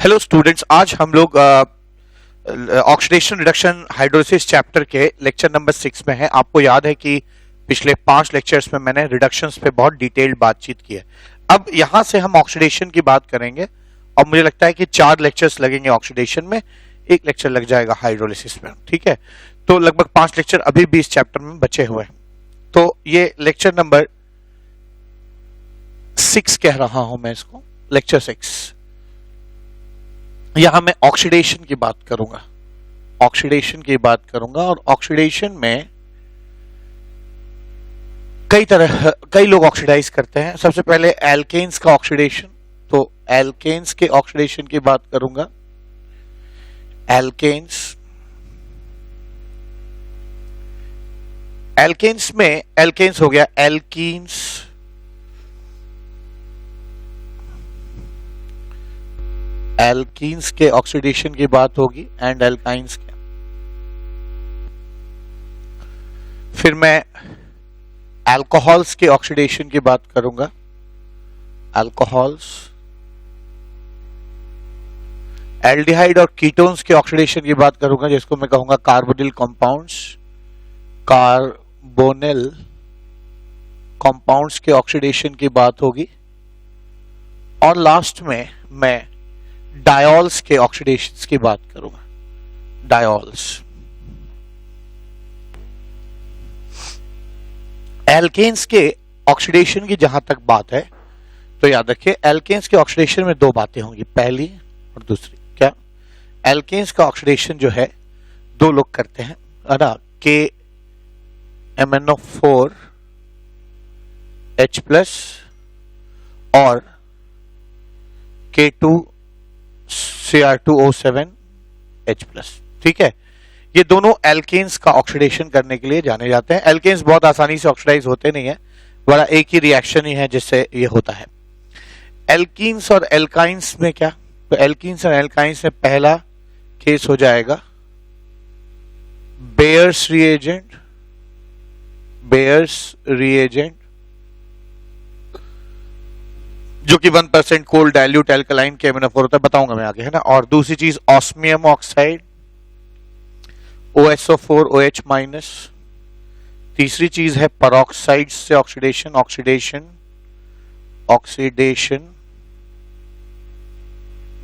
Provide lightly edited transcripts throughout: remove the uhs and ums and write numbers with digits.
Hello students, आज हम लोग ऑक्सीडेशन रिडक्शन हाइड्रोलिसिस चैप्टर के लेक्चर नंबर 6 में है। आपको याद है कि पिछले 5 लेक्चर्स में मैंने रिडक्शंस पे बहुत डिटेल्ड बातचीत की है। अब यहां से हम ऑक्सीडेशन की बात करेंगे और मुझे लगता है कि 4 लेक्चर्स लगेंगे ऑक्सीडेशन में, 1 लेक्चर लग जाएगा हाइड्रोलिसिस में। ठीक है, तो लगभग 5 लेक्चर अभी भी इस चैप्टर में बचे हुए हैं। तो ये लेक्चर नंबर 6 कह रहा हूं मैं इसको, लेक्चर 6। यहां मैं ऑक्सीडेशन की बात करूंगा, और ऑक्सीडेशन में कई लोग ऑक्सीडाइज करते हैं। सबसे पहले एल्केन्स का ऑक्सीडेशन, तो एल्केन्स के ऑक्सीडेशन की बात करूंगा। एल्केन्स में एल्केन्स हो गया एल्कीन्स, एल्कीन्स के ऑक्सीडेशन की बात होगी एंड एल्काइंस के। फिर मैं अल्कोहल्स के ऑक्सीडेशन की बात करूंगा, अल्कोहल्स। एल्डिहाइड और कीटोन्स के ऑक्सीडेशन की बात करूंगा, जिसको मैं कहूंगा कार्बोनिल कंपाउंड्स, कार्बोनिल कंपाउंड्स के ऑक्सीडेशन की बात होगी। और लास्ट में मैं डायोल्स के ऑक्सीडेशंस की बात करूंगा, डायोल्स। एल्केन्स के ऑक्सीडेशन की जहां तक बात है तो याद रखिए, एल्केन्स के ऑक्सीडेशन में 2 बातें होंगी, पहली और दूसरी। क्या? एल्केन्स का ऑक्सीडेशन जो है 2 लोग करते हैं, है ना, KMnO4H+ और K2Cr2O7H+। ठीक है, ये दोनों एल्केन्स का ऑक्सीडेशन करने के लिए जाने जाते हैं। एल्केन्स बहुत आसानी से ऑक्सीडाइज होते नहीं है, बड़ा एक ही रिएक्शन ही है जिससे ये होता है। एल्कीन्स और एल्काइंस में क्या? तो एल्कीन्स और एल्काइंस में पहला केस हो जाएगा बेयर्स रिएजेंट, जो कि 1% कोल्ड डाइल्यूट एल्कलाइन KMnO4 होता है, बताऊंगा मैं आगे, है ना। और दूसरी चीज ऑस्मियम ऑक्साइड, OSO4OH-। तीसरी चीज है पेरोक्साइड से ऑक्सीडेशन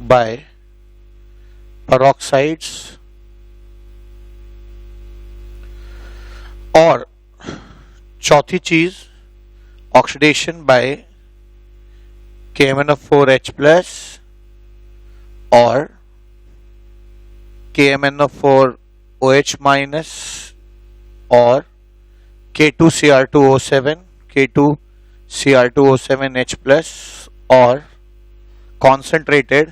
बाय पेरोक्साइड्स। और चौथी चीज ऑक्सीडेशन बाय KMnO4H+ और KMnO4OH- और K2Cr2O7H+ और concentrated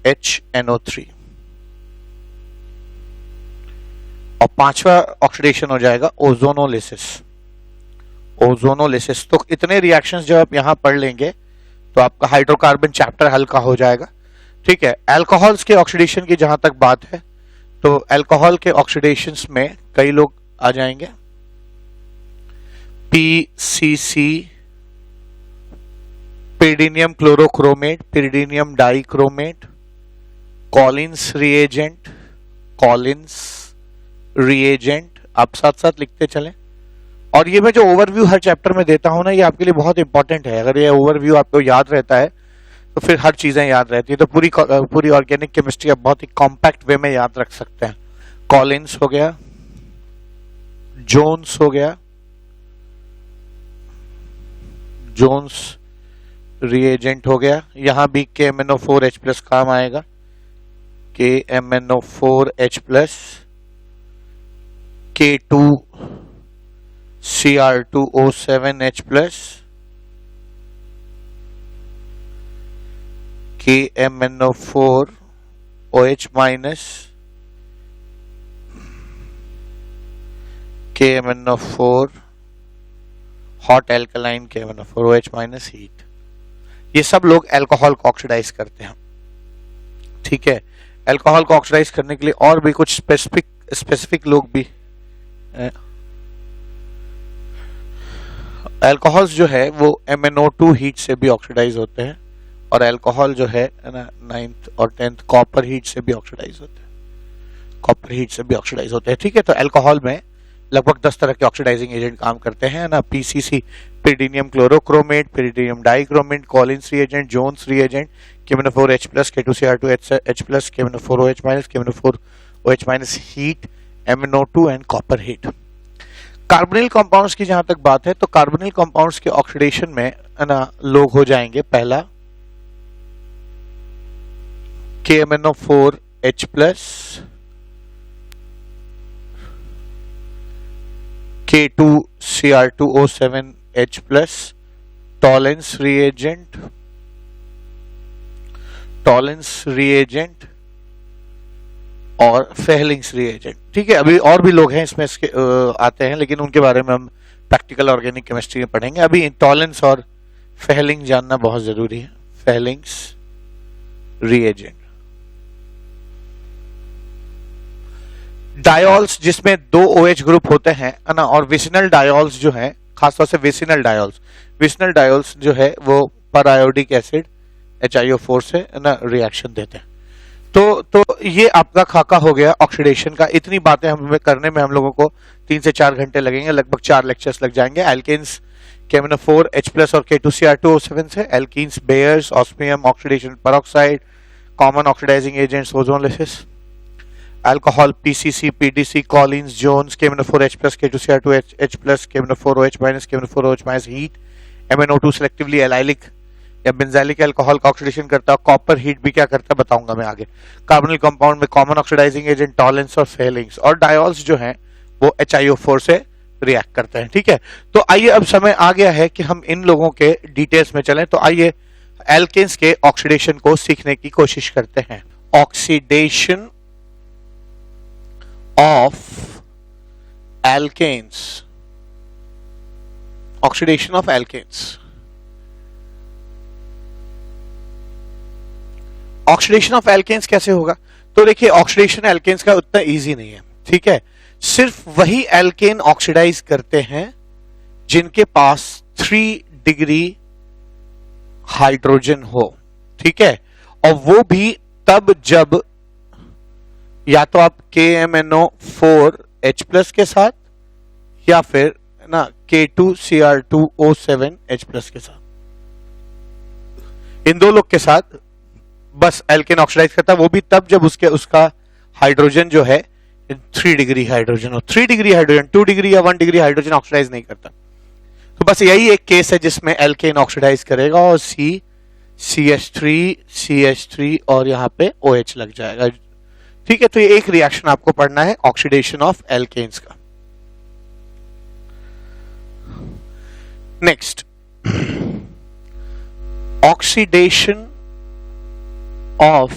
HNO3। और 5वां ऑक्सीडेशन हो जाएगा ओजोनोलिसिस। तो इतने रिएक्शंस जब आप यहां पढ़ लेंगे तो आपका हाइड्रोकार्बन चैप्टर हल्का हो जाएगा। ठीक है, अल्कोहल्स के ऑक्सीडेशन की जहां तक बात है तो अल्कोहल के ऑक्सीडेशंस में कई लोग आ जाएंगे। PCC, pyridinium chlorochromate, pyridinium dichromate, Collins reagent, आप साथ साथ लिखते चलें। और ये मैं जो ओवरव्यू हर चैप्टर में देता हूं ना, ये आपके लिए बहुत इंपॉर्टेंट है। अगर ये ओवरव्यू आपको याद रहता है तो फिर हर चीजें याद रहती है। तो पूरी ऑर्गेनिक केमिस्ट्री आप बहुत ही कॉम्पैक्ट वे में याद रख सकते हैं। कॉलिन्स हो गया, जोन्स हो गया, जोन्स रिएजेंट हो गया। यहां भी KMnO4H+ काम आएगा, KMnO4H+, K2Cr2O7H+, KMnO4OH-, KMnO4 hot alkaline, KMnO4OH- heat. ये सब लोग अल्कोहल को ऑक्सीडाइज करते हैं। ठीक है, अल्कोहल को ऑक्सीडाइज करने के लिए और भी कुछ स्पेसिफिक लोग भी अल्कोहल्स जो है वो MnO2 हीट से भी ऑक्सीडाइज होते हैं, और अल्कोहल जो है ना 9th और 10th कॉपर हीट से भी ऑक्सीडाइज होते हैं, कॉपर हीट से भी ऑक्सीडाइज होते हैं। ठीक है, तो अल्कोहल में लगभग 10 तरह के ऑक्सीडाइजिंग एजेंट काम करते हैं ना, PCC pyridinium chlorochromate, pyridinium dichromate, Collins reagent, Jones reagent, KMnO4H+, K2Cr2H+, KMnO4OH-, KMnO4OH- heat, MnO2 and copper heat. Carbonyl compounds की जहां तक बात है तो कार्बोनिल कंपाउंड्स के ऑक्सीडेशन में ना लोग हो जाएंगे, पहला KMnO4H+, K2Cr2O7H+, टॉलेंस रिएजेंट और फेहलिंग्स रिएजेंट। ठीक है, अभी और भी लोग हैं इसमें इसके आते हैं, लेकिन उनके बारे में हम प्रैक्टिकल ऑर्गेनिक केमिस्ट्री में पढ़ेंगे। अभी टॉलेंस और फेहलिंग जानना बहुत जरूरी है। फेहलिंग्स रिएजेंट, डायोल्स जिसमें 2 OH ग्रुप होते हैं ना, और विसिनल डायोल्स जो है, खासतौर से विसिनल डायोल्स जो है वो पर आयोडिक एसिड HiO4 से ना रिएक्शन देते हैं। तो ये आपका खाका हो गया ऑक्सीडेशन का। इतनी बातें हमें करने में हम लोगों को 3 से 4 घंटे लगेंगे, लगभग 4 लेक्चर्स लग जाएंगे। एल्केन्स KMnO4H+ और K2Cr2O7 से, alkenes Baeyer's, osmium, oxidation peroxide, common oxidising agents ozonolysis, alcohol PCC, PDC, Collins, Jones, KMnO4H+, K2Cr2H+, KMnO4OH-, KMnO4OH- heat, MnO2 selectively allylic या बेंजाइलिक अल्कोहल का ऑक्सीडेशन करता है। कॉपर हीट भी क्या करता है बताऊंगा मैं आगे। कार्बोनिल कंपाउंड में कॉमन ऑक्सीडाइजिंग एजेंट टॉलेंस और फेलिंग्स, और डायोल्स जो हैं वो HiO4 से रिएक्ट करते हैं। ठीक है, तो आइए अब समय आ गया है कि हम इन लोगों के डिटेल्स में चलें। तो आइए एल्केन्स के ऑक्सीडेशन को सीखने की कोशिश करते हैं। Oxidation of alkanes, oxidation of alkanes. Oxidation of alkanes कैसे होगा? तो देखिए, ऑक्सीडेशन एल्केन्स का उतना इजी नहीं है। ठीक है, सिर्फ वही एल्केन ऑक्सीडाइज करते हैं जिनके पास 3 डिग्री हाइड्रोजन हो। ठीक है, और वो भी तब जब या तो आप KMnO4H+ के साथ या फिर ना K2Cr2O7H+ के साथ, इन 2 लोग के साथ बस एल्केन ऑक्सीडाइज करता है, वो भी तब जब उसका हाइड्रोजन जो है 3 डिग्री हाइड्रोजन हो। 3 डिग्री हाइड्रोजन, 2 डिग्री या 1 डिग्री हाइड्रोजन ऑक्सीडाइज नहीं करता। तो बस यही एक केस है जिसमें एल्केन ऑक्सीडाइज करेगा और CH3 और यहां पे OH लग जाएगा। ठीक है, तो ये एक रिएक्शन आपको पढ़ना है ऑक्सीडेशन ऑफ एल्केन्स का। Next, oxidation of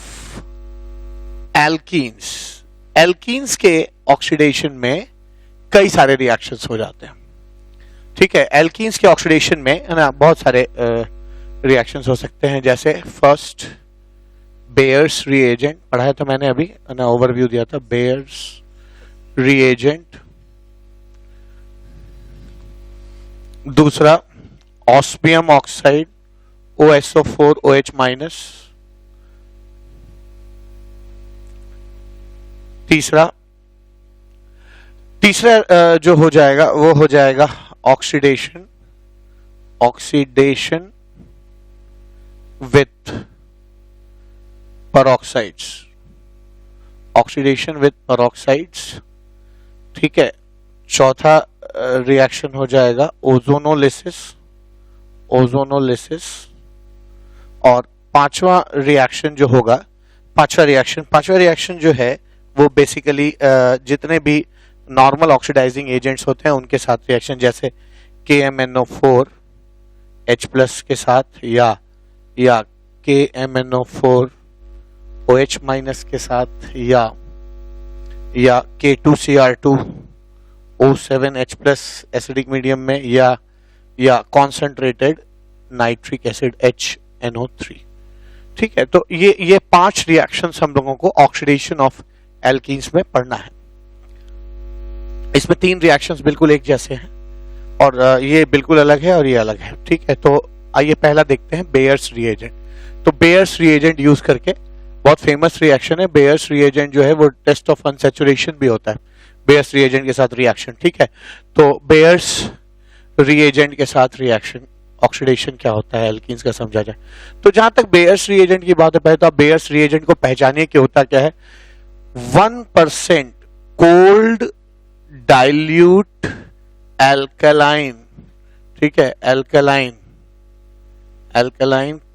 alkenes. Alkenes के ऑक्सीडेशन में कई सारे रिएक्शंस हो जाते हैं। ठीक है, एल्कीन्स के ऑक्सीडेशन में ना बहुत सारे रिएक्शंस हो सकते हैं, जैसे फर्स्ट बेयर्स रिएजेंट पढ़ाया था मैंने अभी ना, ओवरव्यू दिया था। बेयर्स रिएजेंट, दूसरा ऑस्मियम ऑक्साइड OSO4OH-, तीसरा जो हो जाएगा वो हो जाएगा oxidation with peroxides, oxidation with peroxides। ठीक है, चौथा रिएक्शन हो जाएगा ओजोनोलिसिस, और पांचवा रिएक्शन जो है वो बेसिकली जितने भी नॉर्मल ऑक्सीडाइजिंग एजेंट्स होते हैं उनके साथ रिएक्शन, जैसे KMnO4H+ के साथ या KMnO4OH- के साथ या K2Cr2O7H+ एसिडिक मीडियम में या कॉन्सेंट्रेटेड नाइट्रिक एसिड HNO3। ठीक है, तो ये 5 रिएक्शंस हम लोगों को ऑक्सीडेशन ऑफ एल्कीन्स में पढ़ना है। इसमें 3 रिएक्शंस बिल्कुल एक जैसे हैं और ये बिल्कुल अलग है और ये अलग है, ठीक है। तो आइए पहला देखते हैं बेयर्स रिएजेंट। तो बेयर्स रिएजेंट यूज करके बहुत फेमस रिएक्शन है। बेयर्स रिएजेंट जो है वो टेस्ट ऑफ अनसैचुरेशन भी होता है बेयर्स रिएजेंट के साथ रिएक्शन, ठीक है। तो बेयर्स रिएजेंट के साथ रिएक्शन ऑक्सीडेशन क्या होता है एल्कीन्स का समझा जाए। तो जहां तक बेयर्स रिएजेंट की बात है, पहले तो आप बेयर्स रिएजेंट को पहचानिए कि होता क्या है। 1% कोल्ड डाइल्यूट एल्कलाइन, ठीक है, एल्कलाइन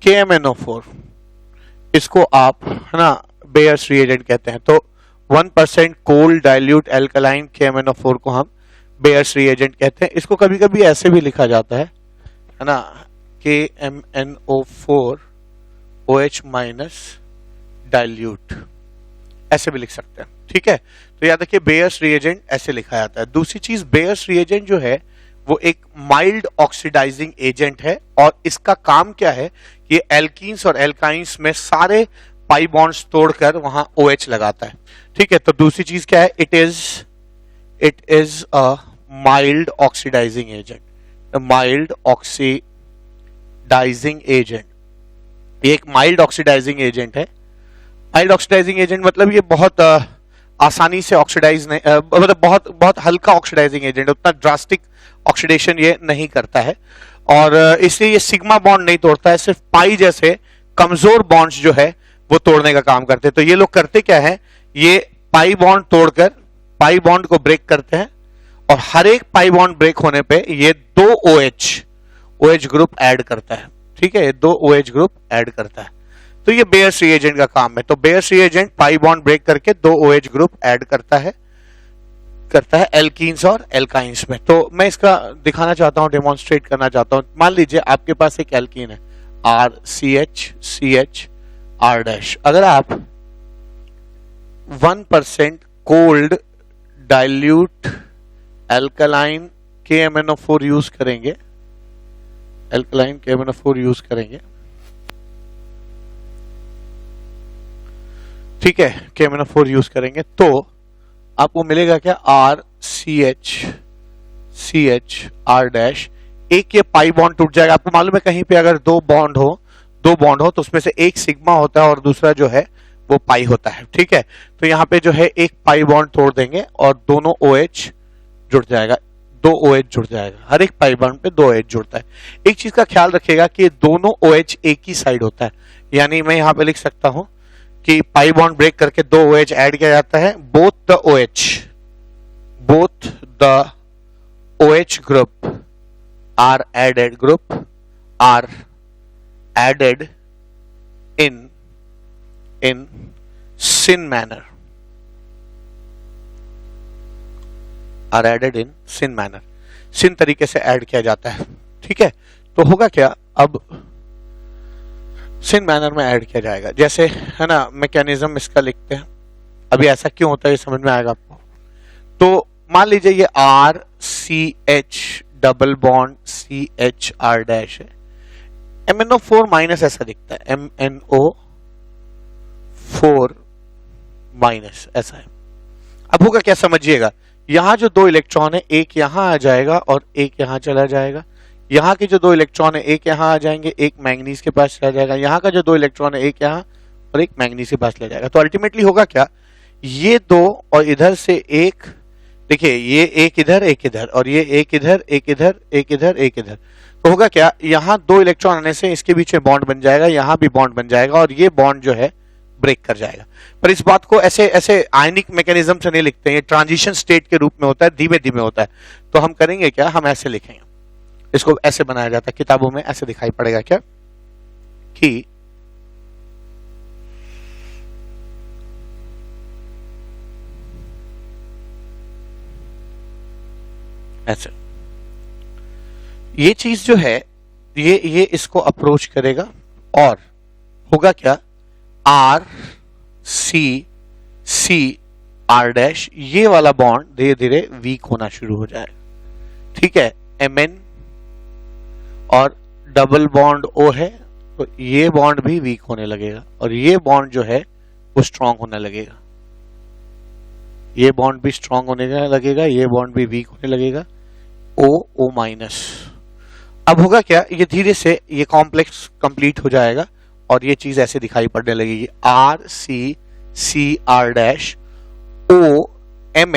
KMnO4, इसको आप है ना बेयर्स रिएजेंट कहते हैं। तो 1% कोल्ड डाइल्यूट एल्कलाइन KMnO4 को हम बेयर्स रिएजेंट कहते हैं। इसको कभी कभी ऐसे भी लिखा जाता है ना, KMnO4 OH माइनस डाइल्यूट, ऐसे भी लिख सकते हैं, ठीक है। तो याद रखिए बेयर्स रिएजेंट ऐसे लिखा जाता है। दूसरी चीज, बेयर्स रिएजेंट जो है वो एक माइल्ड ऑक्सीडाइजिंग एजेंट है और इसका काम क्या है कि एल्कीन्स और एल्काइंस में सारे पाई बॉन्ड्स तोड़कर वहां OH लगाता है, ठीक है। तो दूसरी चीज क्या है, it is a mild oxidising agent, mild oxidising agent, ये एक माइल्ड ऑक्सीडाइजिंग एजेंट है। माइल्ड ऑक्सीडाइजिंग एजेंट मतलब ये बहुत आसानी से ऑक्सीडाइज नहीं, मतलब बहुत हल्का ऑक्सीडाइजिंग एजेंट, उतना ड्रास्टिक ऑक्सीडेशन ये नहीं करता है और इसलिए ये सिग्मा बॉन्ड नहीं तोड़ता है, सिर्फ पाई जैसे कमजोर बॉन्ड्स जो है वो तोड़ने का काम करते हैं। तो ये लोग करते क्या है, ये पाई बॉन्ड तोड़कर पाई बॉन्ड को ब्रेक करते हैं और हर एक पाई बॉन्ड ब्रेक होने पे ये 2 OH ग्रुप ऐड करता है, ठीक है, 2 OH ग्रुप ऐड करता है। तो ये बेयर्स रिएजेंट का काम है। तो Baeyer's reagent pi bond break करके 2 OH ग्रुप ऐड करता है एल्कीन्स और एल्काइंस में। तो मैं इसका दिखाना चाहता हूं, डेमोन्स्ट्रेट करना चाहता हूं। मान लीजिए आपके पास एक एल्कीन है RCH R'। अगर आप 1% cold dilute alkaline KMnO4 use करेंगे, एल्कलाइन KMnO4 यूज करेंगे, ठीक है, KMnO4 यूज करेंगे तो आपको मिलेगा क्या, RCH R'। एक ये पाई बॉन्ड टूट जाएगा। आपको मालूम है कहीं पे अगर दो बॉन्ड हो तो उसमें से एक सिग्मा होता है और दूसरा जो है वो पाई होता है, ठीक है। तो यहाँ पे जो है एक पाई बॉन्ड तोड़ देंगे और दोनों OH जुड़ जाएगा, 2 OH जुड़ जाएगा। हर एक पाई बॉन्ड पे 2 OH जुड़ता है। एक चीज का ख्याल रखिएगा कि दोनों OH एक ही साइड होता है, यानी मैं यहाँ पे लिख सकता हूं कि पाई बॉन्ड ब्रेक करके 2 OH ऐड किया जाता है। Both the OH group are added in syn manner, syn तरीके से ऐड किया जाता है, ठीक है। तो होगा क्या, अब सिन मैनर में ऐड किया जाएगा, जैसे है ना मैकेनिज्म इसका लिखते हैं। अभी ऐसा क्यों होता है ये समझ में आएगा आपको। तो मान लीजिए ये RCH double bond CH R' है, MnO4 माइनस ऐसा दिखता है, MnO4 माइनस ऐसा है। अब होगा क्या समझिएगा, यहां जो 2 इलेक्ट्रॉन है एक यहां आ जाएगा और एक यहां चला जाएगा। यहाँ के जो 2 इलेक्ट्रॉन है एक यहाँ आ जाएंगे, एक मैंगनीज के पास चला जाएगा। यहाँ का जो 2 इलेक्ट्रॉन है एक यहाँ और एक मैंगनीज के पास ले जाएगा। तो अल्टीमेटली होगा क्या, ये 2 और इधर से एक, देखिए ये एक इधर और ये एक इधर एक इधर। तो होगा क्या, यहाँ 2 इलेक्ट्रॉन आने से इसके बीच में बॉन्ड बन जाएगा, यहाँ भी बॉन्ड बन जाएगा और ये बॉन्ड जो है ब्रेक कर जाएगा। पर इस बात को ऐसे आयनिक मैकेनिज्म से नहीं लिखते हैं, ये ट्रांजिशन स्टेट के रूप में होता है, धीमे धीमे होता है। तो हम करेंगे क्या, हम ऐसे लिखेंगे, इसको ऐसे बनाया जाता है, किताबों में ऐसे दिखाई पड़ेगा क्या कि ऐसे ये चीज जो है ये इसको अप्रोच करेगा और होगा क्या, RCR', ये वाला बॉन्ड धीरे धीरे वीक होना शुरू हो जाएगा, ठीक है। Mn और डबल बॉन्ड O है तो ये बॉन्ड भी वीक होने लगेगा और ये बॉन्ड जो है वो स्ट्रांग होने लगेगा, ये बॉन्ड भी स्ट्रांग होने लगेगा, ये बॉन्ड भी वीक होने लगेगा, ओ माइनस। अब होगा क्या, ये धीरे से ये कॉम्प्लेक्स कंप्लीट हो जाएगा और ये चीज ऐसे दिखाई पड़ने लगेगी, R C C R dash O M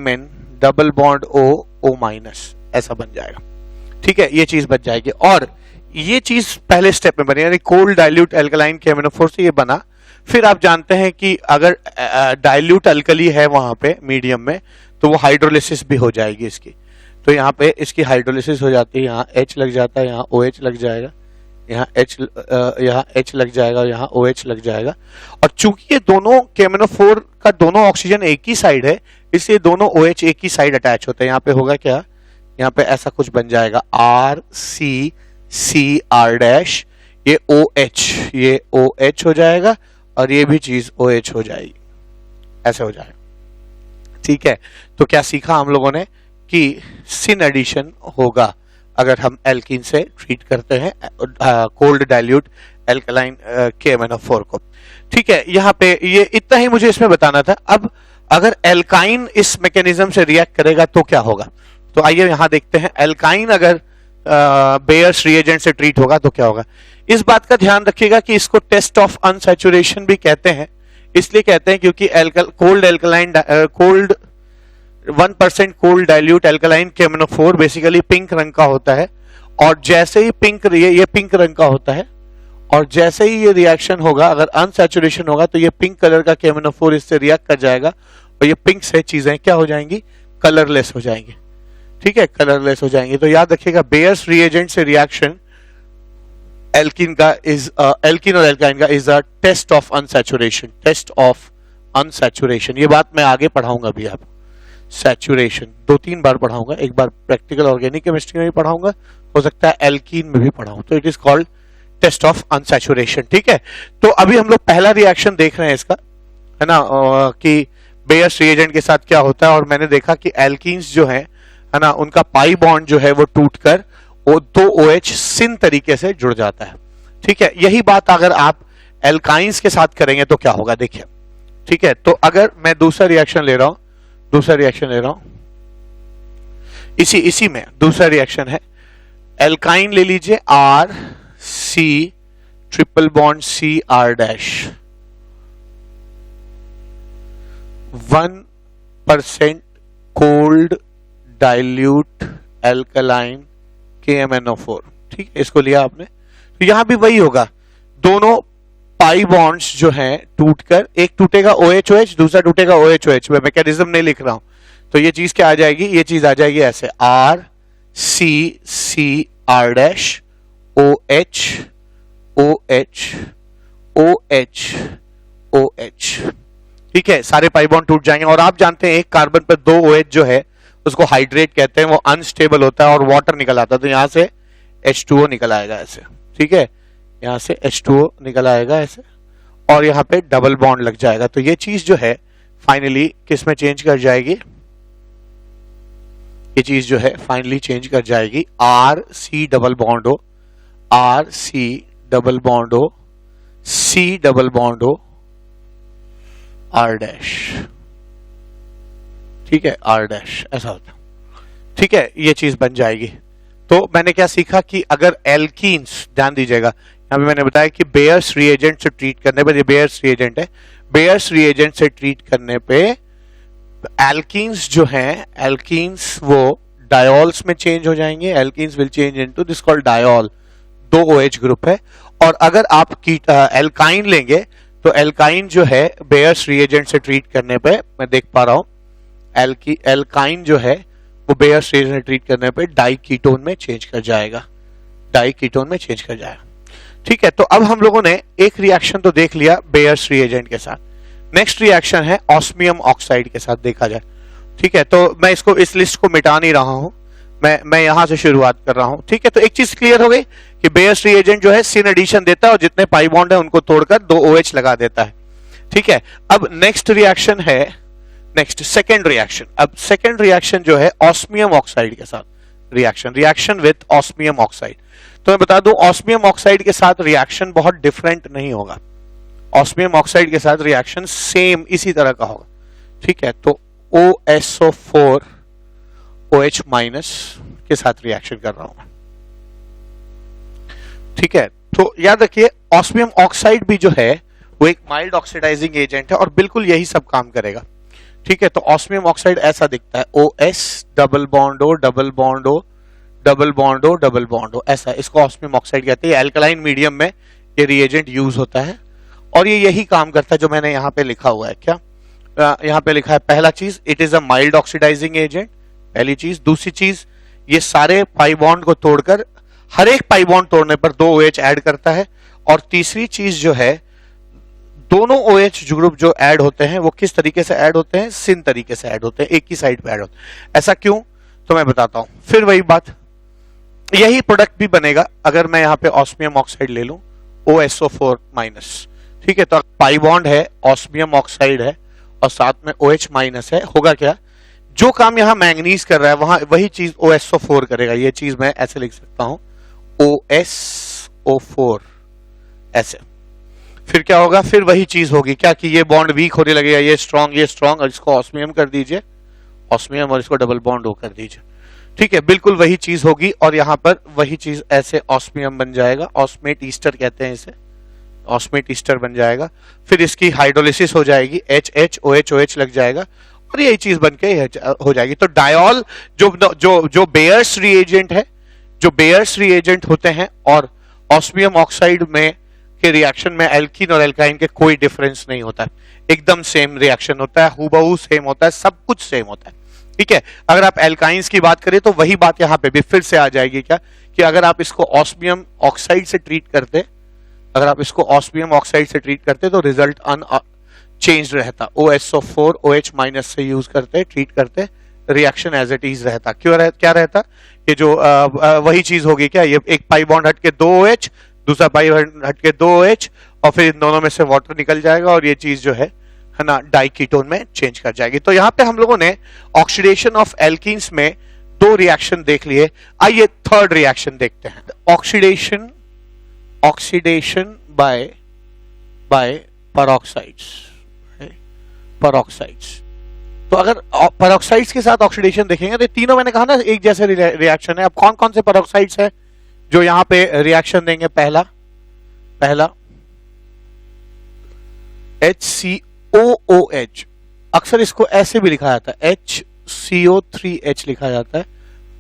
N double bond O minus, ऐसा बन जाएगा। ठीक है, ये चीज बन जाएगी। और ये चीज पहले स्टेप में बनी, यानी कोल्ड डाइल्यूट एल्कलाइन KMnO4 से ये बना। फिर आप जानते हैं कि अगर डाइल्यूट अल्कली है वहां पे मीडियम में, तो वो हाइड्रोलिसिस भी हो जाएगी इसकी। तो यहाँ पे इसकी हाइड्रोलिसिस हो जाती है, यहाँ H लग जाता है, यहाँ OH लग जाएगा, यहाँ H लग जाएगा, यहाँ OH लग जाएगा। और चूंकि ये दोनों KMnO4 का दोनों ऑक्सीजन एक ही साइड है, इसलिए दोनों OH एक ही साइड अटैच होते हैं। यहाँ पे होगा क्या, यहाँ पे ऐसा कुछ बन जाएगा, R C C R dash, ये OH हो जाएगा और ये भी चीज OH हो जाएगी, ऐसे हो जाएगा। ठीक है, तो क्या सीखा हम लोगों ने कि सिन एडिशन होगा अगर हम एल्कीन से ट्रीट करते हैं कोल्ड डाइल्यूट एल्कलाइन KMnO4 को। ठीक है, यहाँ पे ये इतना ही मुझे इसमें बताना था। अब अगर एल्काइन इस मैकेनिज्म से रिएक्ट करेगा तो क्या होगा, तो आइए यहां देखते हैं। एल्काइन अगर बेयर्स रिएजेंट से ट्रीट होगा तो क्या होगा। इस बात का ध्यान रखिएगा कि इसको टेस्ट ऑफ अनसैचुरेशन भी कहते हैं, इसलिए कहते हैं क्योंकि cold alkaline 1% cold dilute alkaline KMnO4 basically pink रंग का होता है। और जैसे ही ये पिंक रंग का होता है, और जैसे ही ये रिएक्शन होगा, अगर अनसैचुरेशन होगा तो ये पिंक कलर का KMnO4 इससे रिएक्ट कर जाएगा और ये पिंक से चीजें क्या हो जाएंगी, कलरलेस हो जाएंगी। ठीक है, कलरलेस हो जाएंगे। तो याद रखिएगा, बेयर्स रिएजेंट से रिएक्शन एल्कीन और एल्काइन का is a test of unsaturation. ये बात मैं आगे पढ़ाऊंगा भी, आप सैचुरेशन 2-3 बार पढ़ाऊंगा, एक बार प्रैक्टिकल ऑर्गेनिक केमिस्ट्री में भी पढ़ाऊंगा, हो सकता है एल्कीन में भी पढ़ाऊं। तो it is called test of unsaturation. ठीक है, तो अभी हम लोग पहला रिएक्शन देख रहे हैं इसका, है ना, कि बेयर्स रिएजेंट के साथ क्या होता है। और मैंने देखा कि एल्कीन्स जो है ना, उनका पाई बॉन्ड जो है वो टूटकर वो 2 OH सिन तरीके से जुड़ जाता है। ठीक है, यही बात अगर आप एल्काइंस के साथ करेंगे तो क्या होगा, देखिए। ठीक है, तो अगर मैं दूसरा रिएक्शन ले रहा हूं, इसी में दूसरा रिएक्शन है, एल्काइन ले लीजिए, R C triple bond C R dash, 1% cold dilute alkaline KMnO4। ठीक है, इसको लिया आपने, तो यहां भी वही होगा, दोनों पाई बॉन्ड्स जो हैं टूटकर, एक टूटेगा OH, दूसरा टूटेगा OH। मैं मैकेनिज्म नहीं लिख रहा हूं, तो ये चीज क्या आ जाएगी, ये चीज आ जाएगी ऐसे, R C C R dash OH OH। ठीक है, सारे पाई बॉन्ड टूट जाएंगे। और आप जानते हैं एक कार्बन पर 2 OH जो है उसको हाइड्रेट कहते हैं, वो अनस्टेबल होता है और वाटर निकल आता है, तो यहां से H2O निकल आएगा ऐसे। ठीक है, यहां से H2O निकल आएगा ऐसे, और यहां पे डबल बॉन्ड लग जाएगा। तो ये चीज जो है फाइनली किस में चेंज कर जाएगी, ये चीज जो है फाइनली चेंज कर जाएगी आर सी डबल बॉन्ड हो, आर सी डबल बॉन्ड हो, सी डबल बॉन्ड हो, आर डैश। ठीक है, आर डैश ऐसा होता है। ठीक है, ये चीज बन जाएगी। तो मैंने क्या सीखा कि अगर एल्कीन्स, ध्यान दीजिएगा, यहां पे मैंने बताया कि बेयर्स रिएजेंट से ट्रीट करने पर, ये बेयर्स रिएजेंट है, बेयर्स रिएजेंट से ट्रीट करने पे एल्कीन्स जो हैं, एल्कीन्स वो डायोल्स में चेंज हो जाएंगे। Alkenes will change into this called diol, 2 OH group है। और अगर आप एल्काइन लेंगे तो एल्काइन जो है बेयर्स रिएजेंट से ट्रीट करने पे, मैं देख पा रहा हूं, एल्काइन जो है वो बेयर्स रिएजेंट से ट्रीट करने पे डाइकीटोन में चेंज कर जाएगा, डाइकीटोन में चेंज कर जाएगा। ठीक है, तो अब हम लोगों ने एक रिएक्शन तो देख लिया बेयर्स रिएजेंट के साथ, नेक्स्ट रिएक्शन है ऑस्मियम ऑक्साइड के साथ देखा जाए। ठीक है, तो मैं इसको, इस लिस्ट को मिटा नहीं रहा हूं, मैं यहां से शुरुआत कर रहा हूं। ठीक है, तो एक चीज क्लियर हो गई कि बेयर्स रिएजेंट जो है सिन एडिशन देता है और जितने पाई बॉन्ड है उनको तोड़कर 2 OH लगा देता है। ठीक है, अब नेक्स्ट रिएक्शन है, नेक्स्ट सेकेंड रिएक्शन। अब सेकेंड रिएक्शन जो है ऑस्मियम ऑक्साइड के साथ रिएक्शन विथ ऑस्मियम ऑक्साइड। तो मैं बता दूं, ऑस्मियम ऑक्साइड के साथ रिएक्शन बहुत डिफरेंट नहीं होगा, ऑस्मियम ऑक्साइड के साथ रिएक्शन सेम इसी तरह का होगा। ठीक है, तो OSO4 OH माइनस के साथ रिएक्शन कर रहा हूं। ठीक है, तो याद रखिए ऑस्मियम ऑक्साइड भी जो है वो एक माइल्ड ऑक्सीडाइजिंग एजेंट है और बिल्कुल यही सब काम करेगा। ठीक है, तो ऑस्मियम ऑक्साइड ऐसा दिखता है, OS double bond O double bond O double bond O double bond O, ऐसा इसको ऑस्मियम ऑक्साइड कहते हैं। एल्कलाइन मीडियम में ये रिएजेंट यूज होता है और ये यही काम करता है जो मैंने यहाँ पे लिखा हुआ है। क्या यहाँ पे लिखा है? पहला चीज, it is a mild oxidising agent, पहली चीज। दूसरी चीज, ये सारे पाई बॉन्ड को तोड़कर हर एक पाई बॉन्ड तोड़ने पर 2 OH ऐड करता है। और तीसरी चीज जो है, दोनों OH ग्रुप जो ऐड होते हैं वो किस तरीके से ऐड होते हैं? सिन तरीके से ऐड होते हैं, एक ही साइड पे ऐड होते हैं। ऐसा क्यों? तो मैं बताता हूं। फिर वही बात, यही प्रोडक्ट भी बनेगा अगर मैं यहाँ पे ऑस्मियम ऑक्साइड ले लूं, OSO4 माइनस। ठीक है, तो पाई बॉन्ड है, ऑस्मियम ऑक्साइड है और साथ में OH माइनस है, होगा क्या? जो काम यहां मैंगनीज कर रहा है वहां वही चीज OSO4 करेगा। ये चीज मैं ऐसे लिख सकता हूं, OSO4 ऐसे। फिर क्या होगा? फिर वही चीज होगी क्या कि ये बॉन्ड वीक होने लगेगा, ये स्ट्रॉन्ग, और इसको ऑस्मियम कर दीजिए, ऑस्मियम, और इसको डबल बॉन्ड O कर दीजिए। ठीक है, बिल्कुल वही चीज होगी और यहां पर वही चीज ऐसे ऑस्मियम बन जाएगा, ऑस्मेट ईस्टर कहते हैं इसे, ऑस्मेट ईस्टर बन जाएगा। फिर इसकी हाइड्रोलिसिस हो जाएगी, HH लग जाएगा और यही चीज बन के हो जाएगी। तो डायोल जो बेयर्स रिएजेंट है, जो बेयर्स रिएजेंट होते हैं और ऑस्मियम ऑक्साइड में के रिएक्शन में एल्कीन और एल्काइन के कोई डिफरेंस नहीं होता है, एकदम सेम रिएक्शन होता है, हूबहू सेम होता है, सब कुछ सेम होता है। ठीक है, अगर आप एल्काइंस की बात करें तो वही बात यहां पे भी फिर से आ जाएगी क्या कि अगर आप इसको ऑस्मियम ऑक्साइड से ट्रीट करते, अगर आप इसको ऑस्मियम ऑक्साइड से ट्रीट करते तो रिजल्ट चेंज रहता। OSO4 OH माइनस से यूज करते, ट्रीट करते, रिएक्शन एज इट इज रहता। क्या रहता? ये जो वही चीज होगी क्या, ये एक पाई बॉन्ड हट के 2 OH, दूसरा पाई बॉन्ड हट के 2 OH और फिर इन दोनों में से वाटर निकल जाएगा और ये चीज जो है ना डाइकीटोन में चेंज कर जाएगी। तो यहां पे हम लोगों ने ऑक्सीडेशन ऑफ एल्कीन्स में 2 रिएक्शन देख लिए। आइए थर्ड रिएक्शन देखते हैं, ऑक्सीडेशन बाय पेरोक्साइड्स। तो अगर पेरोक्साइड्स के साथ ऑक्सीडेशन देखेंगे तो तीनों मैंने कहा ना एक जैसे रिएक्शन है। अब कौन कौन से पेरोक्साइड्स है जो यहां पे रिएक्शन देंगे? पहला HCOOH, अक्सर इसको ऐसे भी लिखा जाता है, HCO3H लिखा जाता है,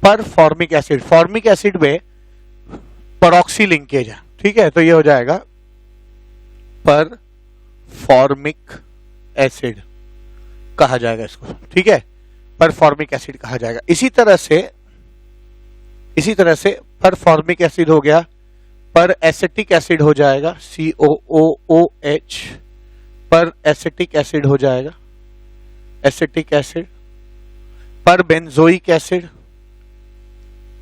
पर फॉर्मिक एसिड। फॉर्मिक एसिड में पेरोक्सी लिंकेज है। ठीक है, तो ये हो जाएगा पर फॉर्मिक एसिड कहा जाएगा इसको। ठीक है, पर फॉर्मिक एसिड कहा जाएगा। इसी तरह से पर फॉर्मिक एसिड हो गया, पर एसिटिक एसिड हो जाएगा, COOH, पर एसिटिक एसिड हो जाएगा, एसिटिक एसिड, पर बेंजोइक एसिड,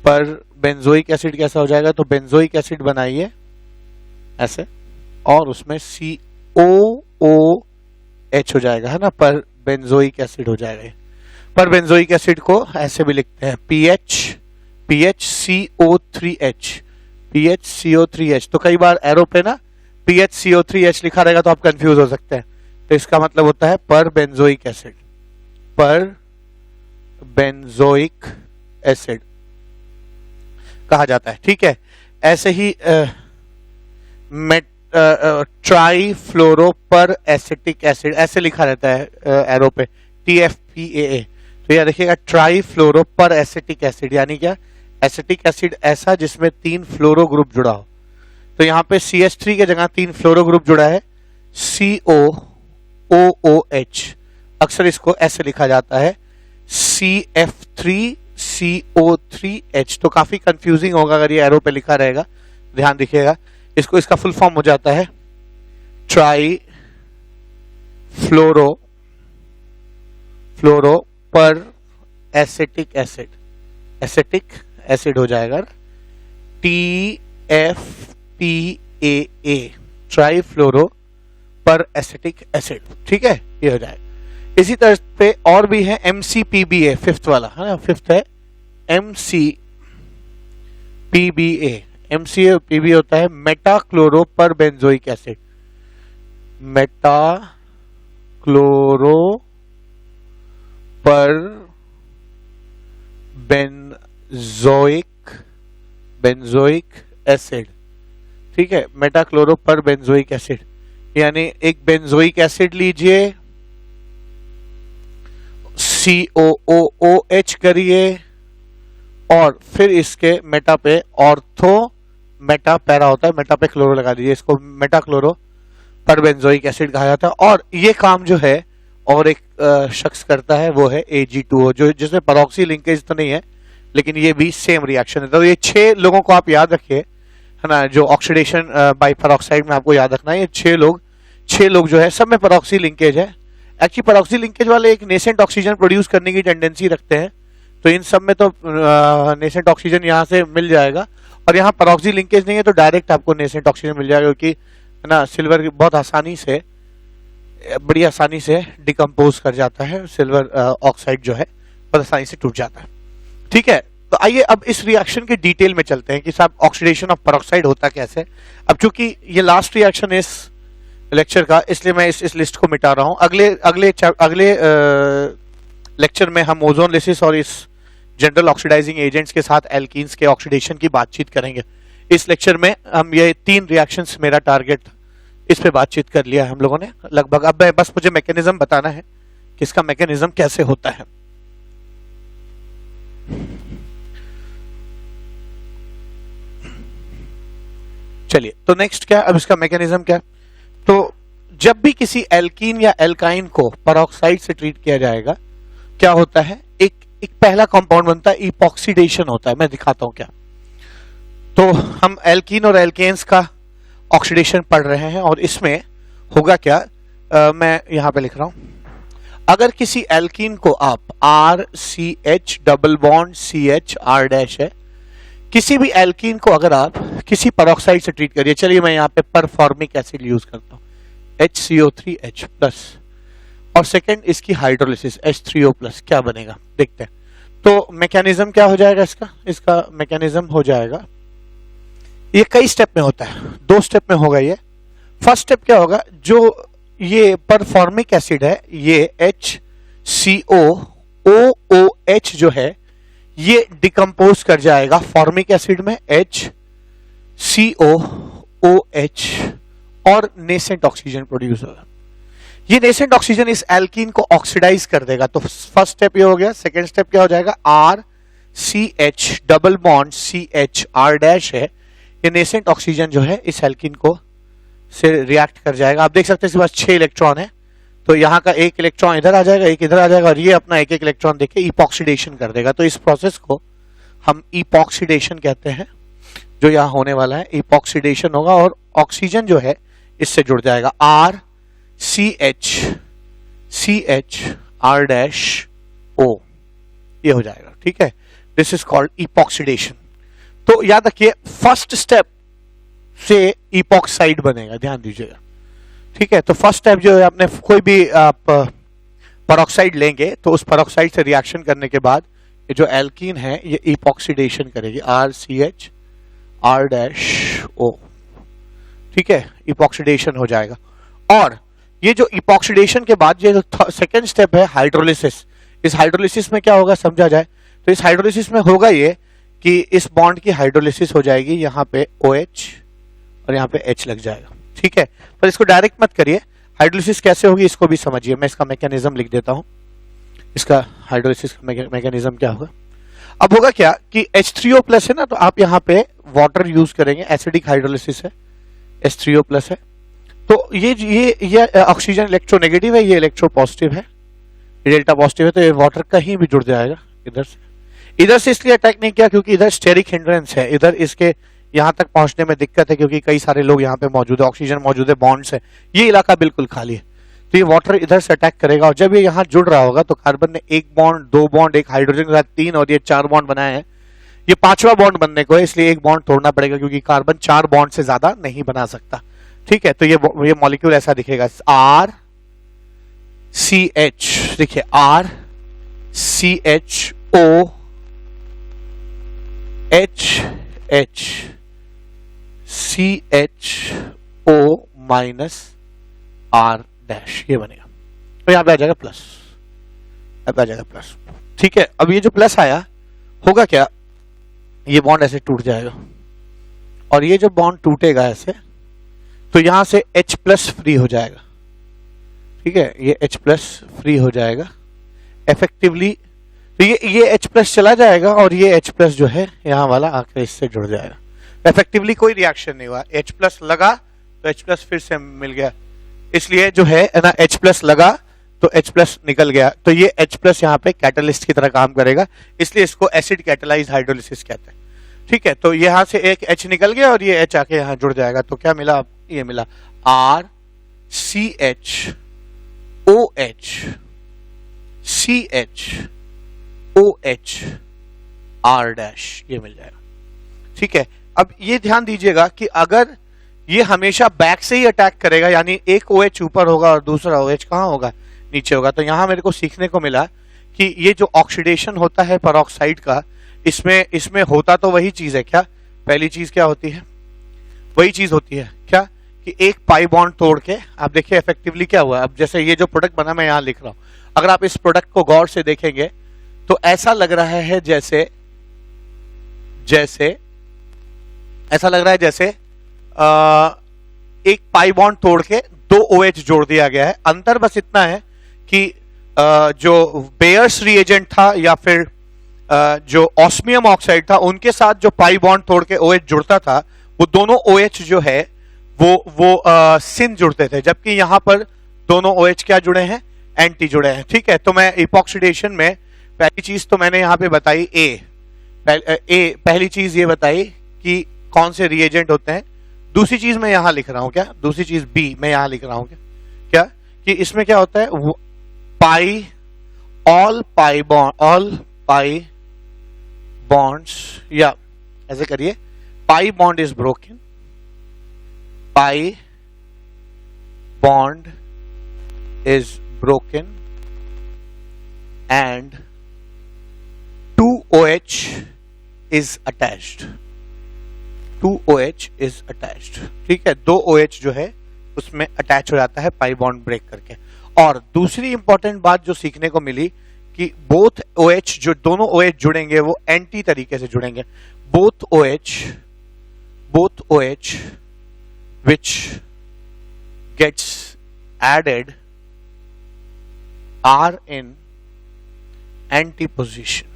पर बेंजोइक एसिड कैसा हो जाएगा? तो बेंजोइक एसिड बनाइए ऐसे और उसमें COOH हो जाएगा, है ना, पर बेंजोइक एसिड हो जाएगा। पर बेंजोइक एसिड को ऐसे भी लिखते हैं PHCO3H। तो कई बार एरो पे ना PHCO3H लिखा रहेगा तो आप कंफ्यूज हो सकते हैं, तो इसका मतलब होता है पर बेंजोइक एसिड, पर बेंजोइक एसिड कहा जाता है। ठीक है, ऐसे ही ट्राईफ्लोरो पर एसिटिक एसिड ऐसे लिखा रहता है एरो पे, TFPAA। तो यह देखिएगा ट्राईफ्लोरो पर एसिटिक एसिड, यानी क्या? एसिटिक एसिड ऐसा जिसमें 3 फ्लोरो ग्रुप जुड़ा हो। तो यहां पे CH3 के जगह 3 फ्लोरो ग्रुप जुड़ा है, COOH। अक्सर इसको ऐसे लिखा जाता है CF3CO3H। तो काफी कंफ्यूजिंग होगा अगर ये एरो पे लिखा रहेगा, ध्यान रखिएगा। इसका फुल फॉर्म हो जाता है ट्राईफ्लोरो पर एसिटिक एसिड, एसिटिक एसिड हो जाएगा TFPAA, ट्राईफ्लोरो पर एसिटिक एसिड। ठीक है, ये हो जाएगा। इसी तरह पे और भी है MCPBA, फिफ्थ वाला है ना, फिफ्थ है MCPBA। MCPBA होता है मेटाक्लोरो पर बेंजोइक एसिड, मेटाक्लोरो पर बेंजोइक एसिड, ठीक है, मेटाक्लोरो पर बेंजोइक एसिड, यानी एक बेंजोइक एसिड लीजिए, COOOH करिए और फिर इसके मेटा पे ऑर्थो मेटा पैरा होता है, मेटा पे क्लोरो लगा दीजिए, इसको मेटाक्लोरो पर बेंजोइक एसिड कहा जाता है। और ये काम जो है और एक शख्स करता है वो है Ag2O, जो जिसमें परऑक्सी लिंकेज तो नहीं है लेकिन ये भी सेम रिएक्शन है। तो ये 6 लोगों को आप याद रखिए, है ना, जो ऑक्सीडेशन बाय परऑक्साइड में आपको याद रखना है। ये 6 लोग जो है सब में परऑक्सी लिंकेज है। एक्चुअली परऑक्सी लिंकेज वाले एक नेसेंट ऑक्सीजन प्रोड्यूस करने की टेंडेंसी रखते हैं, तो इन सब में तो नेसेंट ऑक्सीजन यहाँ से मिल जाएगा, और यहाँ परऑक्सी लिंकेज नहीं है तो डायरेक्ट आपको नेसेंट ऑक्सीजन मिल जाएगा, क्योंकि है ना सिल्वर बहुत आसानी से, बड़ी आसानी से डिकम्पोज कर जाता है, सिल्वर ऑक्साइड जो है बहुत आसानी से टूट जाता है। ठीक है, तो आइए अब इस रिएक्शन के डिटेल में चलते हैं कि साहब ऑक्सीडेशन ऑफ पेरोक्साइड होता कैसे। अब चूंकि ये लास्ट रिएक्शन इस लेक्चर का, इसलिए मैं इस लिस्ट को मिटा रहा हूं। अगले लेक्चर में हम ओजोन लिसिस और इस जनरल ऑक्सीडाइजिंग एजेंट्स के साथ एल्कीन्स के ऑक्सीडेशन की बातचीत करेंगे। इस लेक्चर में हम ये 3 रिएक्शंस, मेरा टारगेट इस पे बातचीत कर लिया है हम लोगों ने लगभग। अब बस मुझे मैकेनिज्म बताना है कि इसका मैकेनिज्म कैसे होता है। चलिए, तो नेक्स्ट क्या, अब इसका मैकेनिज्म क्या। तो जब भी किसी एल्कीन या एल्काइन को पेरोक्साइड से ट्रीट किया जाएगा, क्या होता है, एक पहला कंपाउंड बनता है, इपॉक्सीडेशन होता है। मैं दिखाता हूं क्या। तो हम एल्कीन और एल्केन्स का ऑक्सीडेशन पढ़ रहे हैं, और इसमें होगा क्या, मैं यहां पे लिख रहा हूं। अगर किसी एल्कीन को आप RCH double bond CH R' है, किसी भी एल्कीन को अगर आप किसी पेरोक्साइड से ट्रीट करिए, चलिए मैं यहां पे परफॉर्मिक एसिड यूज करता हूं, HCO3H प्लस, और सेकेंड इसकी हाइड्रोलिसिस H3O+, क्या बनेगा देखते हैं। तो मैकेनिज्म क्या हो जाएगा इसका मैकेनिज्म हो जाएगा, ये कई स्टेप में होता है, 2 स्टेप में होगा ये। फर्स्ट स्टेप क्या होगा, जो ये परफॉर्मिक एसिड है, ये HCOOH जो है ये डिकम्पोज कर जाएगा फॉर्मिक एसिड में HCOOH, और नेसेंट ऑक्सीजन प्रोड्यूस होगा। ये नेसेंट ऑक्सीजन इस एल्कीन को ऑक्सीडाइज कर देगा। तो फर्स्ट स्टेप ये हो गया। सेकेंड स्टेप क्या हो जाएगा, RCH double bond CH R' है, ये नेसेंट ऑक्सीजन जो है इस एल्कीन को से रिएक्ट कर जाएगा। आप देख सकते हैं इसके पास 6 इलेक्ट्रॉन है, तो यहाँ का 1 इलेक्ट्रॉन इधर आ जाएगा, 1 इधर आ जाएगा, और ये अपना 1 इलेक्ट्रॉन देके इपॉक्सीडेशन कर देगा। तो इस प्रोसेस को हम इपॉक्सीडेशन कहते हैं, जो यहाँ होने वाला है। इपॉक्सीडेशन होगा और ऑक्सीजन जो है इससे जुड़ जाएगा, RCH R'O, ये हो जाएगा। ठीक है, दिस इज कॉल्ड इपॉक्सीडेशन। तो याद रखिए, फर्स्ट स्टेप से इपॉक्साइड बनेगा, ध्यान दीजिएगा। ठीक है, तो फर्स्ट स्टेप जो है, आपने कोई भी आप पेरोक्साइड लेंगे तो उस पेरोक्साइड से रिएक्शन करने के बाद ये जो एल्कीन है ये इपॉक्सीडेशन करेगी, RCH R'O। ठीक है, इपॉक्सीडेशन हो जाएगा। और ये जो इपॉक्सीडेशन के बाद ये जो सेकेंड स्टेप है हाइड्रोलिसिस, इस हाइड्रोलिसिस में क्या होगा समझा जाए, तो इस हाइड्रोलिसिस में होगा ये कि इस बॉन्ड की हाइड्रोलिसिस हो जाएगी, यहाँ पे OH और यहाँ पे H लग जाएगा। ठीक है, पर इसको डायरेक्ट मत करिए, हाइड्रोलिसिस कैसे होगी इसको भी समझिए। मैं इसका मैकेनिज्म लिख देता हूं, इसका हाइड्रोलिसिस का मैकेनिज्म क्या होगा। अब होगा क्या कि H3O+ है ना, तो आप यहाँ पे वाटर यूज करेंगे, एसिडिक हाइड्रोलिसिस है, H3O+ है। तो ये ऑक्सीजन इलेक्ट्रोनेगेटिव है, ये इलेक्ट्रो पॉजिटिव है, डेल्टा पॉजिटिव है, तो ये वाटर कहीं भी जुड़ जाएगा इधर से इसलिए अटैक नहीं किया क्योंकि इधर स्टेरिक हिंड्रेंस है, इधर इसके यहां तक पहुंचने में दिक्कत है क्योंकि कई सारे लोग यहाँ पे मौजूद है, ऑक्सीजन मौजूद है, बॉन्ड्स है, ये इलाका बिल्कुल खाली है। तो ये वाटर इधर से अटैक करेगा, और जब ये यहाँ जुड़ रहा होगा तो कार्बन ने 1 बॉन्ड, 2 बॉन्ड, एक हाइड्रोजन के साथ 3 और ये 4 बॉन्ड बनाए हैं। ये 5वां बॉन्ड बनने को है, इसलिए 1 बॉन्ड तोड़ना पड़ेगा क्योंकि कार्बन 4 बॉन्ड से ज्यादा नहीं बना सकता। ठीक है, तो ये मॉलिक्यूल ऐसा दिखेगा, RCH, देखिए RCHO HH CHO R', ये बनेगा। तो यहां पे आ जाएगा प्लस, अब आ जाएगा प्लस। ठीक है, अब ये जो प्लस आया होगा क्या, ये बॉन्ड ऐसे टूट जाएगा और ये जो बॉन्ड टूटेगा ऐसे, तो यहां से H प्लस फ्री हो जाएगा, ठीक है, ये H प्लस फ्री हो जाएगा इफेक्टिवली। तो ये H प्लस चला जाएगा और ये H प्लस जो है यहाँ वाला आकर इससे जुड़ जाएगा। इफेक्टिवली कोई रिएक्शन नहीं हुआ, H प्लस लगा तो H प्लस फिर से मिल गया, इसलिए जो है ना H प्लस लगा तो H प्लस निकल गया, तो ये H प्लस यहाँ पे कैटलिस्ट की तरह काम करेगा, इसलिए इसको एसिड कैटेलाइज्ड हाइड्रोलिसिस कहते हैं। ठीक है, तो यहाँ से एक H निकल गया और ये H आके यहाँ जुड़ जाएगा, तो क्या मिला, ये मिला RCH OH CH OH R dash, ये मिल जाएगा। ठीक है, अब ये ध्यान दीजिएगा कि अगर ये हमेशा बैक से ही अटैक करेगा, यानी एक OH ऊपर होगा और दूसरा OH कहाँ होगा, नीचे होगा, तो यहां मेरे को सीखने को मिला कि ये जो ऑक्सीडेशन होता है पेरोक्साइड का, इसमें होता तो वही चीज है क्या, पहली चीज क्या होती है, वही चीज होती है क्या कि एक पाई बॉन्ड तोड़ के, आप देखिए इफेक्टिवली क्या हुआ। अब जैसे ये जो प्रोडक्ट बना मैं यहां लिख रहा हूं, अगर आप इस प्रोडक्ट को गौर से देखेंगे तो ऐसा लग रहा है जैसे ऐसा लग रहा है जैसे एक पाई बॉन्ड तोड़ के दो OH जोड़ दिया गया है। अंतर बस इतना है कि जो बेयर्स रिएजेंट था या फिर जो ऑस्मियम ऑक्साइड था, उनके साथ जो पाई बॉन्ड तोड़ के OH जुड़ता था, वो दोनों OH जो है वो सिन जुड़ते थे, जबकि यहां पर दोनों OH क्या जुड़े हैं, एंटी जुड़े हैं। ठीक है, तो मैं इपॉक्सीडेशन में पहली चीज तो मैंने यहां पे बताई पहली चीज ये बताई कि कौन से रिएजेंट होते हैं। दूसरी चीज मैं यहां लिख रहा हूं क्या, दूसरी चीज B मैं यहां लिख रहा हूं क्या कि इसमें क्या होता है, ऑल पाई बॉन्ड्स, या ऐसे करिए, pi bond is broken, pi bond is broken and 2OH is attached, 2OH is attached। ठीक है, 2OH जो है उसमें अटैच हो जाता है पाई बॉन्ड ब्रेक करके। और दूसरी इंपॉर्टेंट बात जो सीखने को मिली कि बोथ OH, जो दोनों OH जुड़ेंगे वो एंटी तरीके से जुड़ेंगे। Both OH which gets added are in anti position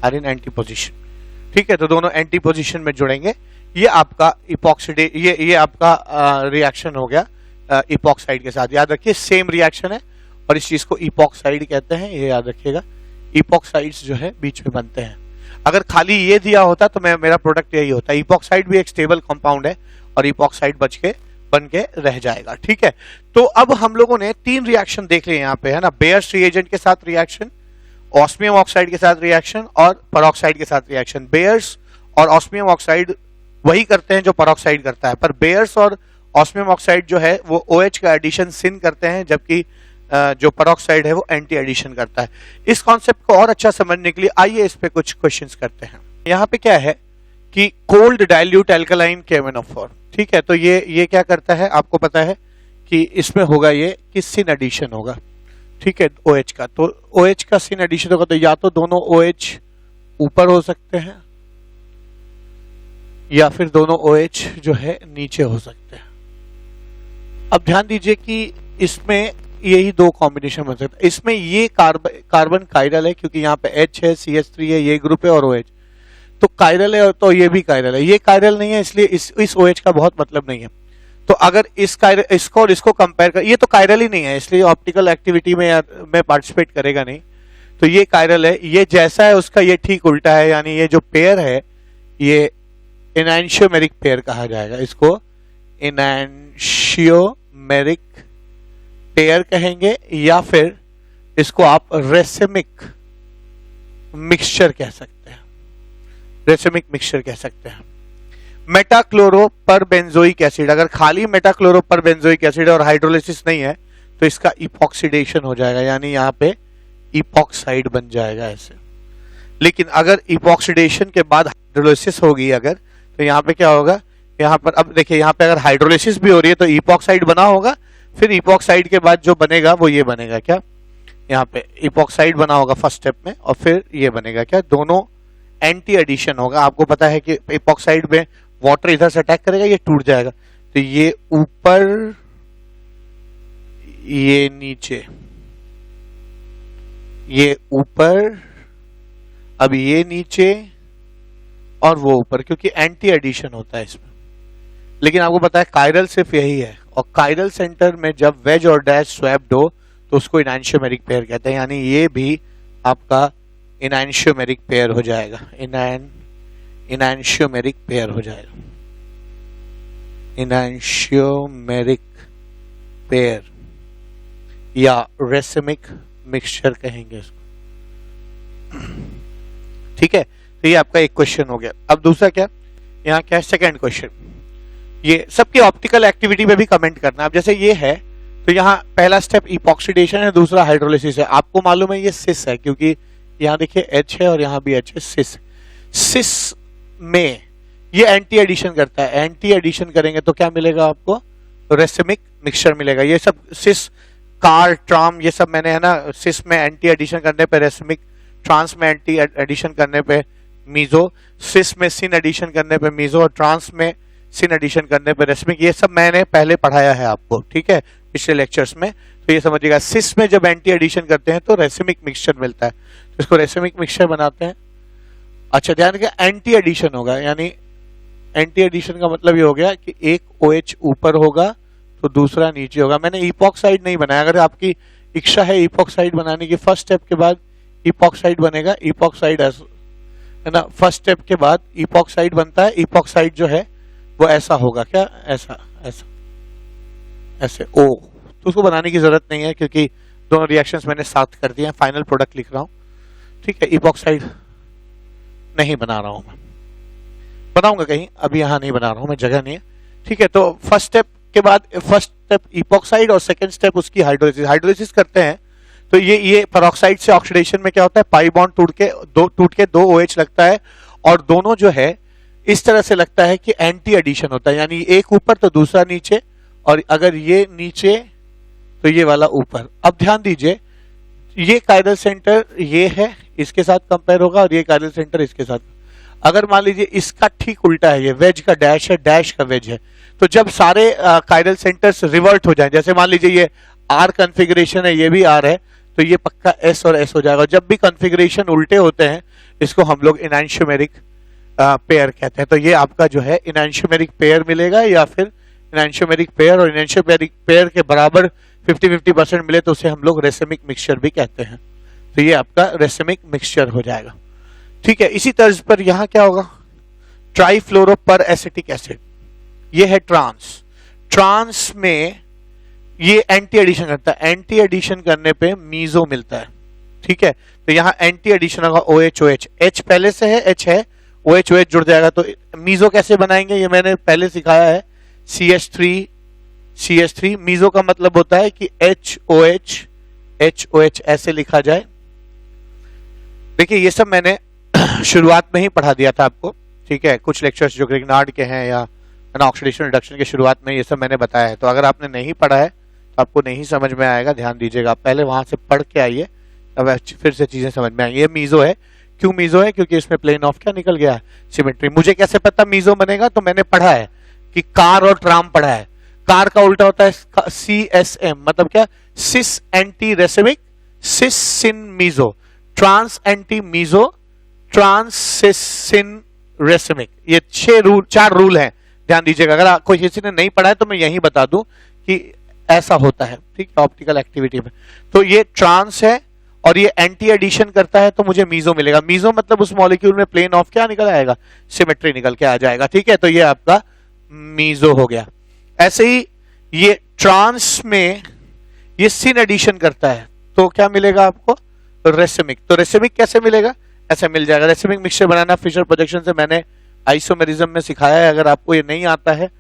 are in anti position। ठीक है, तो दोनों एंटी पोजीशन में जुड़ेंगे। ये आपका इपॉक्सीडे ये आपका रिएक्शन हो गया इपॉक्साइड के साथ। याद रखिए सेम रिएक्शन है और इस चीज को इपॉक्साइड कहते हैं, ये याद रखिएगा। इपॉक्साइड्स जो है बीच में बनते हैं। अगर खाली ये दिया होता तो मेरा प्रोडक्ट यही होता। इपॉक्साइड भी एक स्टेबल कंपाउंड है और इपॉक्साइड बन के रह जाएगा। ठीक है, तो अब हम लोगों ने 3 रिएक्शन देख लिए यहाँ पे, है ना, बेयर्स रिएजेंट के साथ रिएक्शन, ऑस्मियम ऑक्साइड के साथ रिएक्शन और पेरोक्साइड के साथ रिएक्शन। बेयर्स और ऑस्मियम ऑक्साइड वही करते हैं जो पेरोक्साइड करता है, पर बेयर्स और ऑस्मियम ऑक्साइड जो है वो OH का एडिशन सिन करते हैं, जबकि जो पेरोक्साइड है वो एंटी एडिशन करता है। इस कॉन्सेप्ट को और अच्छा समझने के लिए आइए इस पे कुछ क्वेश्चंस करते हैं। यहाँ पे क्या है कि कोल्ड डाइल्यूट एल्कलाइन KMnO4। ठीक है, तो ये क्या करता है, आपको पता है कि इसमें होगा ये कि सिन एडिशन होगा। ठीक है, OH का, तो OH का सिन एडिशन होगा, तो या तो दोनों OH ऊपर हो सकते हैं या फिर दोनों OH जो है नीचे हो सकते हैं। अब ध्यान दीजिए कि इसमें यही 2 कॉम्बिनेशन बन सकता है। इसमें ये कार्बन कायरल है क्योंकि यहाँ पे H है, CH3 है, ये ग्रुप है और OH, तो कायरल है, तो ये भी कायरल है। ये कायरल नहीं है, इसलिए इस OH का बहुत मतलब नहीं है। तो अगर इसको और इसको कंपेयर कर, ये तो कायरल ही नहीं है, इसलिए ऑप्टिकल एक्टिविटी में पार्टिसिपेट करेगा नहीं, तो ये कायरल है। ये जैसा है उसका ये ठीक उल्टा है, यानी ये जो पेयर है ये एनांशियोमेरिक पेयर कहा जाएगा। इसको एनांशियोमेरिक पेयर कहेंगे या फिर इसको आप रेसिमिक मिक्सचर कह सकते हैं, रेसिमिक मिक्सचर कह सकते हैं। मेटाक्लोरोपरबेंजोइक एसिड, अगर खाली मेटाक्लोरोपरबेंजोइक एसिड और हाइड्रोलिसिस नहीं है तो इसका इपॉक्सीडेशन हो जाएगा, यानी यहाँ पे इपॉक्साइड बन जाएगा ऐसे। लेकिन अगर इपॉक्सीडेशन के बाद हाइड्रोलिसिस होगी अगर, तो यहाँ पे क्या होगा, यहाँ पर अब देखिए, यहाँ पे अगर हाइड्रोलिसिस भी हो रही है तो इपॉक्साइड बना होगा, फिर इपॉक्साइड के बाद जो बनेगा वो ये बनेगा क्या, यहाँ पे इपॉक्साइड बना होगा फर्स्ट स्टेप में, और फिर ये बनेगा क्या, दोनों एंटी एडिशन होगा। आपको पता है कि इपॉक्साइड में वाटर इधर से अटैक करेगा, ये टूट जाएगा, तो ये ऊपर ये नीचे, ये ऊपर, अब ये नीचे और वो ऊपर, क्योंकि एंटी एडिशन होता है इसमें। लेकिन आपको पता है कायरल सिर्फ यही है, और कायरल सेंटर में जब वेज और डैश स्वैप्ड हो तो उसको इनैंशियोमेरिक पेयर कहते हैं, यानी ये भी आपका इनैंशियोमेरिक पेयर हो जाएगा, इनैंशियोमेरिक पेयर हो जाएगा, इनैंशियोमेरिक पेयर या रेसिमिक मिक्सचर कहेंगे इसको। ठीक है, तो ये आपका एक क्वेश्चन हो गया। अब दूसरा क्या, यहाँ क्या है, सेकंड क्वेश्चन, ये सबकी ऑप्टिकल एक्टिविटी पे भी कमेंट करना। अब जैसे ये है तो यहाँ पहला स्टेप इपॉक्सीडेशन है, दूसरा हाइड्रोलिसिस है। आपको मालूम है ये सिस है, क्योंकि यहाँ देखिए H है और यहाँ भी H है, सिस में ये एंटी एडिशन करता है। एंटी एडिशन करेंगे तो क्या मिलेगा आपको, रेसिमिक मिक्सचर मिलेगा। ये सब सिस, कार, ट्राम, ये सब मैंने है ना, सिस में एंटी एडिशन करने पे रेसिमिक, ट्रांस में एंटी एडिशन करने पे मीजो, सिस में सिन एडिशन करने पे मीजो, और ट्रांस में सिन एडिशन करने पे रेसिमिक। ये सब मैंने पहले पढ़ाया है आपको, ठीक है, पिछले लेक्चर्स में, तो ये समझिएगा। सिस में जब एंटी एडिशन करते हैं तो रेसिमिक मिक्सचर मिलता है, तो इसको रेसिमिक मिक्सचर बनाते हैं। अच्छा ध्यान रखिए, एंटी एडिशन होगा, यानी एंटी एडिशन का मतलब ये हो गया कि एक OH ऊपर होगा तो दूसरा नीचे होगा। मैंने इपॉक्साइड नहीं बनाया, अगर आपकी इच्छा है इपॉक्साइड बनाने की, फर्स्ट स्टेप के बाद इपॉक्साइड बनेगा, इपॉक्साइड है ना, फर्स्ट स्टेप के बाद इपॉक्साइड बनता है। इपॉक्साइड जो है वो ऐसा होगा, क्या, ऐसा ऐसा ऐसे O, तो उसको बनाने की जरूरत नहीं है क्योंकि दोनों रिएक्शंस मैंने साथ कर दिए हैं, फाइनल प्रोडक्ट लिख रहा हूं, ठीक है। इपॉक्साइड नहीं बना रहा हूं मैं, बनाऊंगा कहीं, अभी यहां नहीं बना रहा हूं मैं, जगह नहीं है, ठीक है। तो फर्स्ट स्टेप के बाद, फर्स्ट स्टेप इपॉक्साइड और सेकंड स्टेप उसकी हाइड्रोलिसिस। हाइड्रोलिसिस करते हैं तो ये पेरोक्साइड से ऑक्सीडेशन में क्या होता है, पाई बॉन्ड टूट के दो OH लगता है, और दोनों जो है इस तरह से लगता है कि एंटी एडिशन होता है, यानी एक ऊपर तो दूसरा नीचे, और अगर ये नीचे तो ये वाला ऊपर। अब ध्यान दीजिए, ये कायरल सेंटर ये है, इसके साथ कंपेयर होगा, और ये कायरल सेंटर इसके साथ। अगर मान लीजिए इसका ठीक उल्टा है, ये वेज का डैश है, डैश का वेज है, तो जब सारे कायरल सेंटर्स रिवर्ट हो जाए, जैसे मान लीजिए ये R कॉन्फ़िगरेशन है, ये भी R है, तो ये पक्का S और S हो जाएगा। जब भी कॉन्फ़िगरेशन उल्टे होते हैं इसको हम लोग इनैंशियोमेरिक पेयर कहते हैं। तो ये आपका जो है इनैंशियोमेरिक पेयर मिलेगा, या फिर इनैंशियोमेरिक पेयर और इनैंशियोमेरिक पेयर के बराबर 50-50% मिले तो उसे हम लोग रेसिमिक मिक्सचर भी कहते हैं। तो ये आपका रेसिमिक मिक्सचर हो जाएगा, ठीक है। इसी तर्ज पर यहां क्या होगा, ट्राइफ्लोरोपर एसिटिक एसिड, ये है ट्रांस। ट्रांस में ये एंटी एडिशन करता है, एंटी एडिशन करने पे मीजो मिलता है, ठीक है। तो यहां एंटी एडिशन होगा OH OH, H पहले से है, H है, OH OH जुड़ जाएगा। तो मीजो कैसे बनाएंगे ये मैंने पहले सिखाया है, CH3 मीजो का मतलब होता है कि HOH ऐसे लिखा जाए। देखिए ये सब मैंने शुरुआत में ही पढ़ा दिया था आपको, ठीक है। कुछ लेक्चर्स जो ग्रिग्नार्ड के हैं या ऑक्सीडेशन रिडक्शन के शुरुआत में ये सब मैंने बताया है। तो अगर आपने नहीं पढ़ा है तो आपको नहीं समझ में आएगा, ध्यान दीजिएगा। आप पहले वहां से पढ़ के आइए, अब फिर से चीजें समझ में आएंगी। ये मीजो है, क्यों मीजो है, क्योंकि इसमें प्लेन ऑफ क्या निकल गया है, सिमेट्री। मुझे कैसे पता मीजो बनेगा, तो मैंने पढ़ा है कि कार और ट्राम पढ़ा है। कार का उल्टा होता है CSM, मतलब क्या, cis anti racemic, cis syn meso, trans anti meso, trans cis syn racemic. ये 4 रूल हैं, ध्यान दीजिएगा। अगर कोई किसी ने नहीं पढ़ा है तो मैं यही बता दूं कि ऐसा होता है, ठीक है, ऑप्टिकल एक्टिविटी में। तो ये ट्रांस है और ये एंटी एडिशन करता है, तो मुझे मीजो मिलेगा। मीजो मतलब उस मॉलिक्यूल में प्लेन ऑफ क्या निकल आएगा, सिमेट्री निकल के आ जाएगा, ठीक है। तो ये आपका मीजो हो गया। ऐसे ही ये ट्रांस में ये सिन एडिशन करता है, तो क्या मिलेगा आपको, रेसिमिक। तो रेसिमिक कैसे मिलेगा, ऐसे मिल जाएगा। रेसिमिक मिक्सचर बनाना फिशर प्रोजेक्शन से मैंने आइसोमेरिज्म में सिखाया है। अगर आपको ये नहीं आता है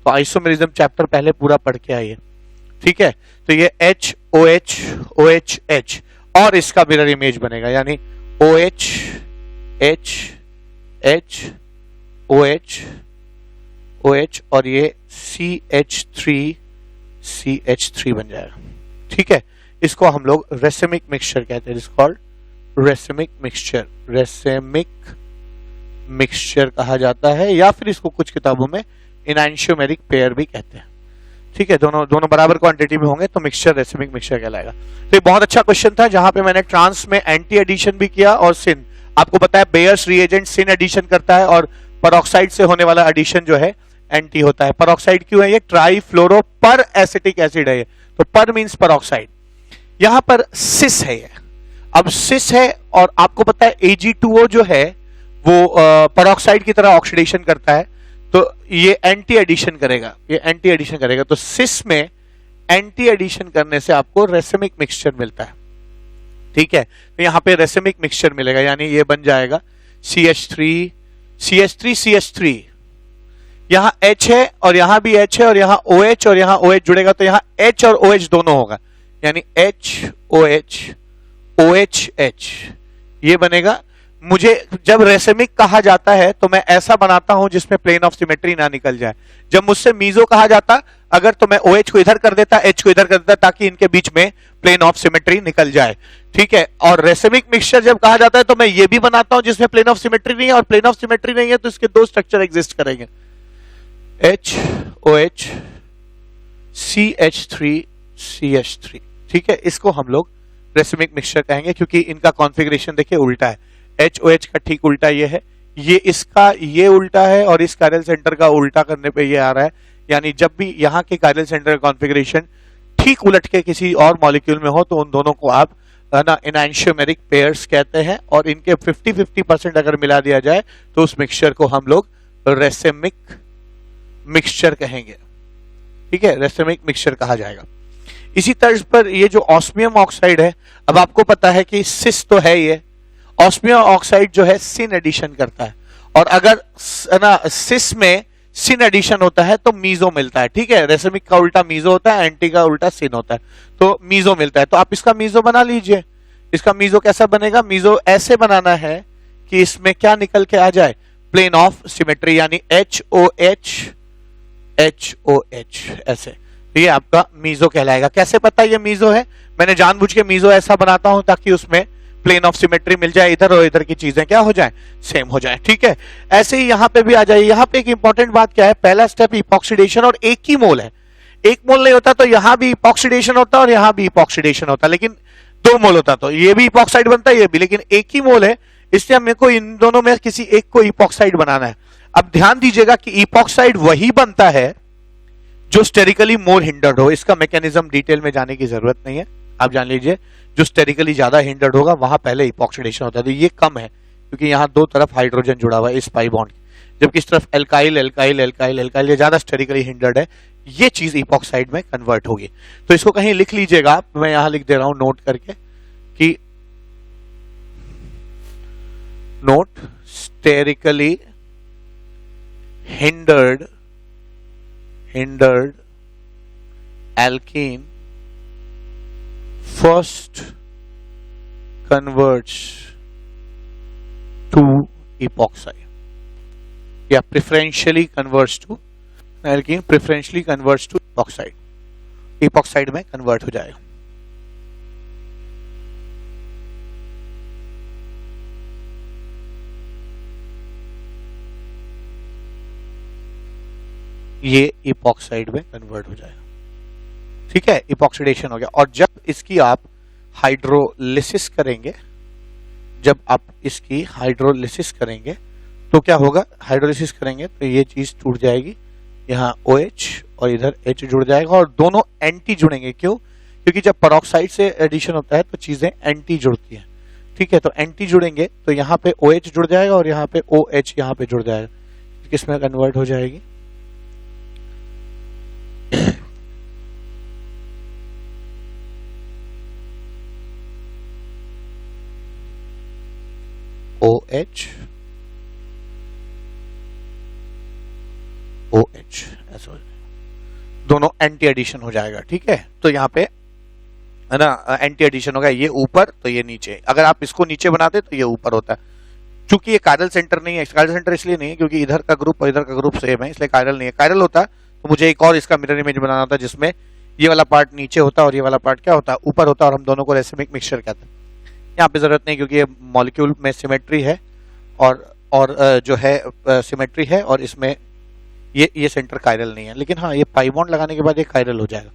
तो आइसोमेरिज्म चैप्टर पहले पूरा पढ़ के आइए, ठीक है। तो ये HOH OH H, और इसका मिरर इमेज बनेगा, यानी OH H H OH OH, और ये CH3 बन जाएगा, ठीक है। इसको हम लोग रेसिमिक मिक्सचर कहते हैं, it's called racemic mixture, racemic mixture कहा जाता है, या फिर इसको कुछ किताबों में इनैंशियोमेरिक पेयर भी कहते हैं। ठीक है, दोनों बराबर क्वांटिटी में होंगे तो मिक्सचर रेसिमिक मिक्सचर कहलाएगा। तो ये बहुत अच्छा क्वेश्चन था जहां पे मैंने ट्रांस में एंटी एडिशन भी किया और सिन। आपको पता है बेयर्स रिएजेंट सिन एडिशन करता है और परऑक्साइड से होने वाला एडिशन जो है एंटी होता है। परऑक्साइड क्यों है? ये ट्राईफ्लोरो पर एसिटिक एसिड है ये, तो पर मींस परऑक्साइड। यहां पर सिस है ये, अब सिस है और आपको पता है Ag2O जो है वो परऑक्साइड की तरह ऑक्सीडेशन करता है, तो ये एंटी एडिशन करेगा, ये एंटी एडिशन करेगा। तो सिस में एंटी एडिशन करने से आपको रेसिमिक मिक्सचर मिलता है। ठीक है, तो यहां पे रेसिमिक मिक्सचर मिलेगा, यानी ये बन जाएगा CH3 CH3 CH3, यहां H है और यहां भी H है और यहां OH और यहां OH जुड़ेगा तो यहां H और OH दोनों होगा, यानी HOH OHH ये बनेगा। मुझे जब रेसिमिक कहा जाता है तो मैं ऐसा बनाता हूं जिसमें प्लेन ऑफ सिमेट्री ना निकल जाए। जब मुझसे मीजो कहा जाता अगर तो मैं OH को इधर कर देता, H को इधर कर देता, ताकि इनके बीच में प्लेन ऑफ सिमेट्री निकल जाए। ठीक है, और रेसिमिक मिक्सचर जब कहा जाता है तो मैं ये भी बनाता हूं जिसमें प्लेन ऑफ सिमेट्री नहीं है, और प्लेन ऑफ सिमेट्री नहीं है तो इसके दो स्ट्रक्चर एग्जिस्ट करेंगे, HOH CH3 CH3। ठीक है, इसको हम लोग रेसिमिक मिक्सचर कहेंगे क्योंकि इनका कॉन्फ़िगरेशन देखिए उल्टा है। HOH का ठीक उल्टा ये है, ये इसका ये उल्टा है और इस कायरल सेंटर का उल्टा करने पे ये आ रहा है। यानी जब भी यहाँ के कायरल सेंटर का कॉन्फ़िगरेशन ठीक उलट के किसी और मॉलिक्यूल में हो तो उन दोनों को आप ना एनैंशियोमेरिक पेयर्स कहते हैं, और इनके 50-50% अगर मिला दिया जाए तो उस मिक्सचर को हम लोग रेसिमिक मिक्सचर कहेंगे। ठीक है, रेसिमिक मिक्सचर कहा जाएगा। इसी तर्ज पर ये जो ऑस्मियम ऑक्साइड है, अब आपको पता है कि सिस तो है, ये ऑस्मियम ऑक्साइड जो है सिन एडिशन करता है, और अगर ना सिस में सिन एडिशन होता है तो मीजो मिलता है। ठीक है, रेसिमिक का उल्टा मीजो होता है, एंटी का उल्टा सिन होता है, तो मीजो मिलता है। तो आप इसका मीजो बना लीजिए। इसका मीजो कैसा बनेगा? मीजो ऐसे बनाना है कि इसमें क्या निकल के आ जाए, प्लेन ऑफ सिमेट्री, यानी HOH HOH ऐसे, ये आपका मीजो कहलाएगा। कैसे पता ये मीजो है? मैंने जानबूझ के मीजो ऐसा बनाता हूं ताकि उसमें प्लेन ऑफ सिमेट्री मिल जाए, इधर और इधर की चीजें क्या हो जाए, सेम हो जाए। ठीक है, ऐसे ही यहां पे भी आ जाए। यहां पे एक इंपॉर्टेंट बात क्या है, पहला स्टेप इपॉक्सीडेशन, और एक ही मोल है। एक मोल नहीं होता तो यहां भी इपॉक्सीडेशन होता और यहां भी इपॉक्सीडेशन होता, लेकिन दो मोल होता तो ये भी इपॉक्साइड बनता है, ये भी, लेकिन एक ही मोल है, इसलिए मेरे को इन दोनों में किसी एक को इपॉक्साइड बनाना है। अब ध्यान दीजिएगा कि इपॉक्साइड वही बनता है जो स्टेरिकली मोर हिंडर्ड हो। इसका मैकेनिज्म डिटेल में जाने की जरूरत नहीं है, आप जान लीजिए। जो स्टेरिकली ज्यादा हिंडर्ड होगा वहां पहले इपॉक्सीडेशन होता है, तो ये कम है क्योंकि यहां दो तरफ हाइड्रोजन जुड़ा हुआ है इस पाई बॉन्ड, जबकि इस तरफ एल्काइल एल्काइल एल्काइल एल्काइल, ये ज्यादा स्टेरिकली हिंडर्ड है, ये चीज इपॉक्साइड में कन्वर्ट होगी। तो इसको कहीं लिख लीजिएगा, मैं यहां लिख दे रहा हूं नोट करके कि note sterically hindered alkene first converts to epoxide, या preferentially converts to alkene, preferentially converts to epoxide, epoxide में convert हो जाएगा। ये इपॉक्साइड में कन्वर्ट हो जाएगा। ठीक है, इपॉक्सीडेशन हो गया। और जब इसकी आप हाइड्रोलिसिस करेंगे, जब आप इसकी हाइड्रोलिसिस करेंगे तो क्या होगा, हाइड्रोलिसिस करेंगे तो ये चीज टूट जाएगी, यहाँ OH और इधर H जुड़ जाएगा और दोनों एंटी जुड़ेंगे। क्यों? क्योंकि जब पेरोक्साइड से एडिशन होता है तो चीजें एंटी जुड़ती हैं। ठीक है, तो एंटी जुड़ेंगे तो यहाँ पे OH जुड़ जाएगा और यहाँ पे OH यहाँ पे जुड़ जाएगा, किसमें कन्वर्ट हो जाएगी, OH OH ऐसा दोनों एंटी एडिशन हो जाएगा। ठीक है, तो यहाँ पे है ना एंटी एडिशन होगा, ये ऊपर तो ये नीचे। अगर आप इसको नीचे बनाते तो ये ऊपर होता है। चूंकि ये कायरल सेंटर नहीं है, कायरल सेंटर इसलिए नहीं है क्योंकि इधर का ग्रुप और इधर का ग्रुप सेम है, इसलिए कायरल नहीं है। कायरल होता तो मुझे एक और इसका मिरर इमेज बनाना था जिसमें ये वाला पार्ट नीचे होता है और ये वाला पार्ट क्या होता है, ऊपर होता है, और हम दोनों को रेसिमिक मिक्सचर कहते हैं। यहाँ पे जरूरत नहीं क्योंकि ये मॉलिक्यूल में सिमेट्री है और जो है सिमेट्री है, और इसमें ये सेंटर कायरल नहीं है। लेकिन हाँ, ये पाई बॉन्ड लगाने के बाद ये कायरल हो जाएगा।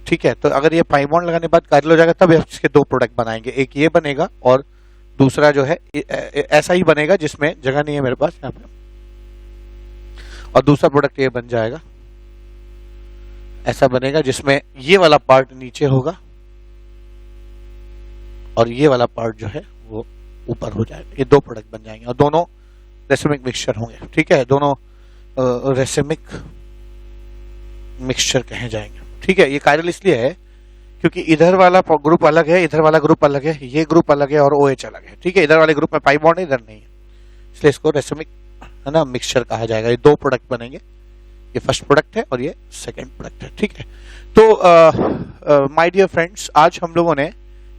ठीक है, तो अगर ये पाई बॉन्ड लगाने के बाद कायरल हो जाएगा तब इसके दो प्रोडक्ट बनाएंगे, एक ये बनेगा और दूसरा जो है ऐसा ही बनेगा जिसमें जगह नहीं है मेरे पास यहाँ पे, और दूसरा प्रोडक्ट ये बन जाएगा, ऐसा बनेगा जिसमें ये वाला पार्ट नीचे होगा और ये वाला पार्ट जो है वो ऊपर हो जाएगा। ये दो प्रोडक्ट बन जाएंगे और दोनों रेसिमिक मिक्सचर होंगे। ठीक है, दोनों रेसिमिक मिक्सचर कहे जाएंगे। ठीक है, ये कायरल इसलिए है क्योंकि इधर वाला ग्रुप अलग है, इधर वाला ग्रुप अलग है, ये ग्रुप अलग है और OH अलग है। ठीक है, इधर वाले ग्रुप में पाई बॉन्ड है, इधर नहीं है, इसलिए इसको रेसिमिक है ना मिक्सचर कहा जाएगा। ये दो प्रोडक्ट बनेंगे, ये फर्स्ट प्रोडक्ट है और ये सेकंड प्रोडक्ट है। ठीक है, तो माय डियर फ्रेंड्स, आज हम लोगों ने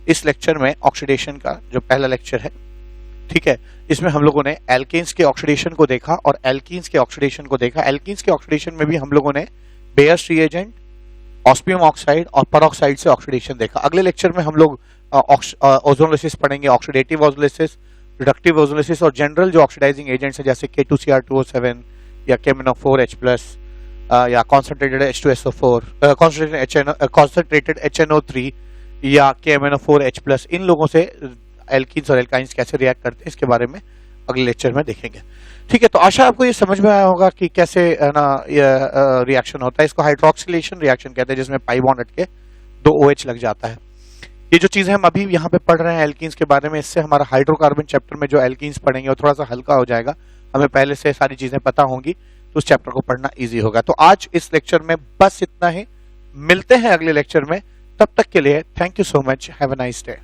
इस लेक्चर में ऑक्सीडेशन का जो पहला लेक्चर है, ठीक है, इसमें हम लोगों ने एल्केन्स के ऑक्सीडेशन को देखा और एल्कीन्स के ऑक्सीडेशन को देखा। एल्कीन्स के ऑक्सीडेशन में भी हम लोगों ने बेयर्स रिएजेंट, ऑस्मियम ऑक्साइड और परऑक्साइड से ऑक्सीडेशन देखा। अगले लेक्चर में हम लोग ओजोनोलिसिस पढ़ेंगे, ऑक्सीडेटिव ओजोनोलिसिस, रिडक्टिव ओजोनोलिसिस और जनरल जो ऑक्सीडाइजिंग एजेंट्स है जैसे K2Cr2O7 या KMnO4H+, या कॉन्सेंट्रेटेड H2SO4, कॉन्सेंट्रेटेड HNO3 या KMnO4H+, इन लोगों से एल्कीन्स और एल्काइंस कैसे रिएक्ट करते हैं इसके बारे में अगले लेक्चर में देखेंगे। ठीक है, तो आशा आपको ये समझ में आया होगा कि कैसे ना ये रिएक्शन होता है। इसको हाइड्रोक्सिलेशन रिएक्शन कहते हैं, जिसमें पाई बॉन्ड हट के दो OH लग जाता है। ये जो चीजें हम अभी यहाँ पे पढ़ रहे हैं एल्कीन्स के बारे में, इससे हमारा हाइड्रोकार्बन चैप्टर में जो एल्कीन्स पढ़ेंगे वो थोड़ा सा हल्का हो जाएगा। हमें पहले से सारी चीजें पता होंगी तो उस चैप्टर को पढ़ना ईजी होगा। तो आज इस लेक्चर में बस इतना ही, मिलते हैं अगले लेक्चर में। तब तक के लिए thank you so much, have a nice day.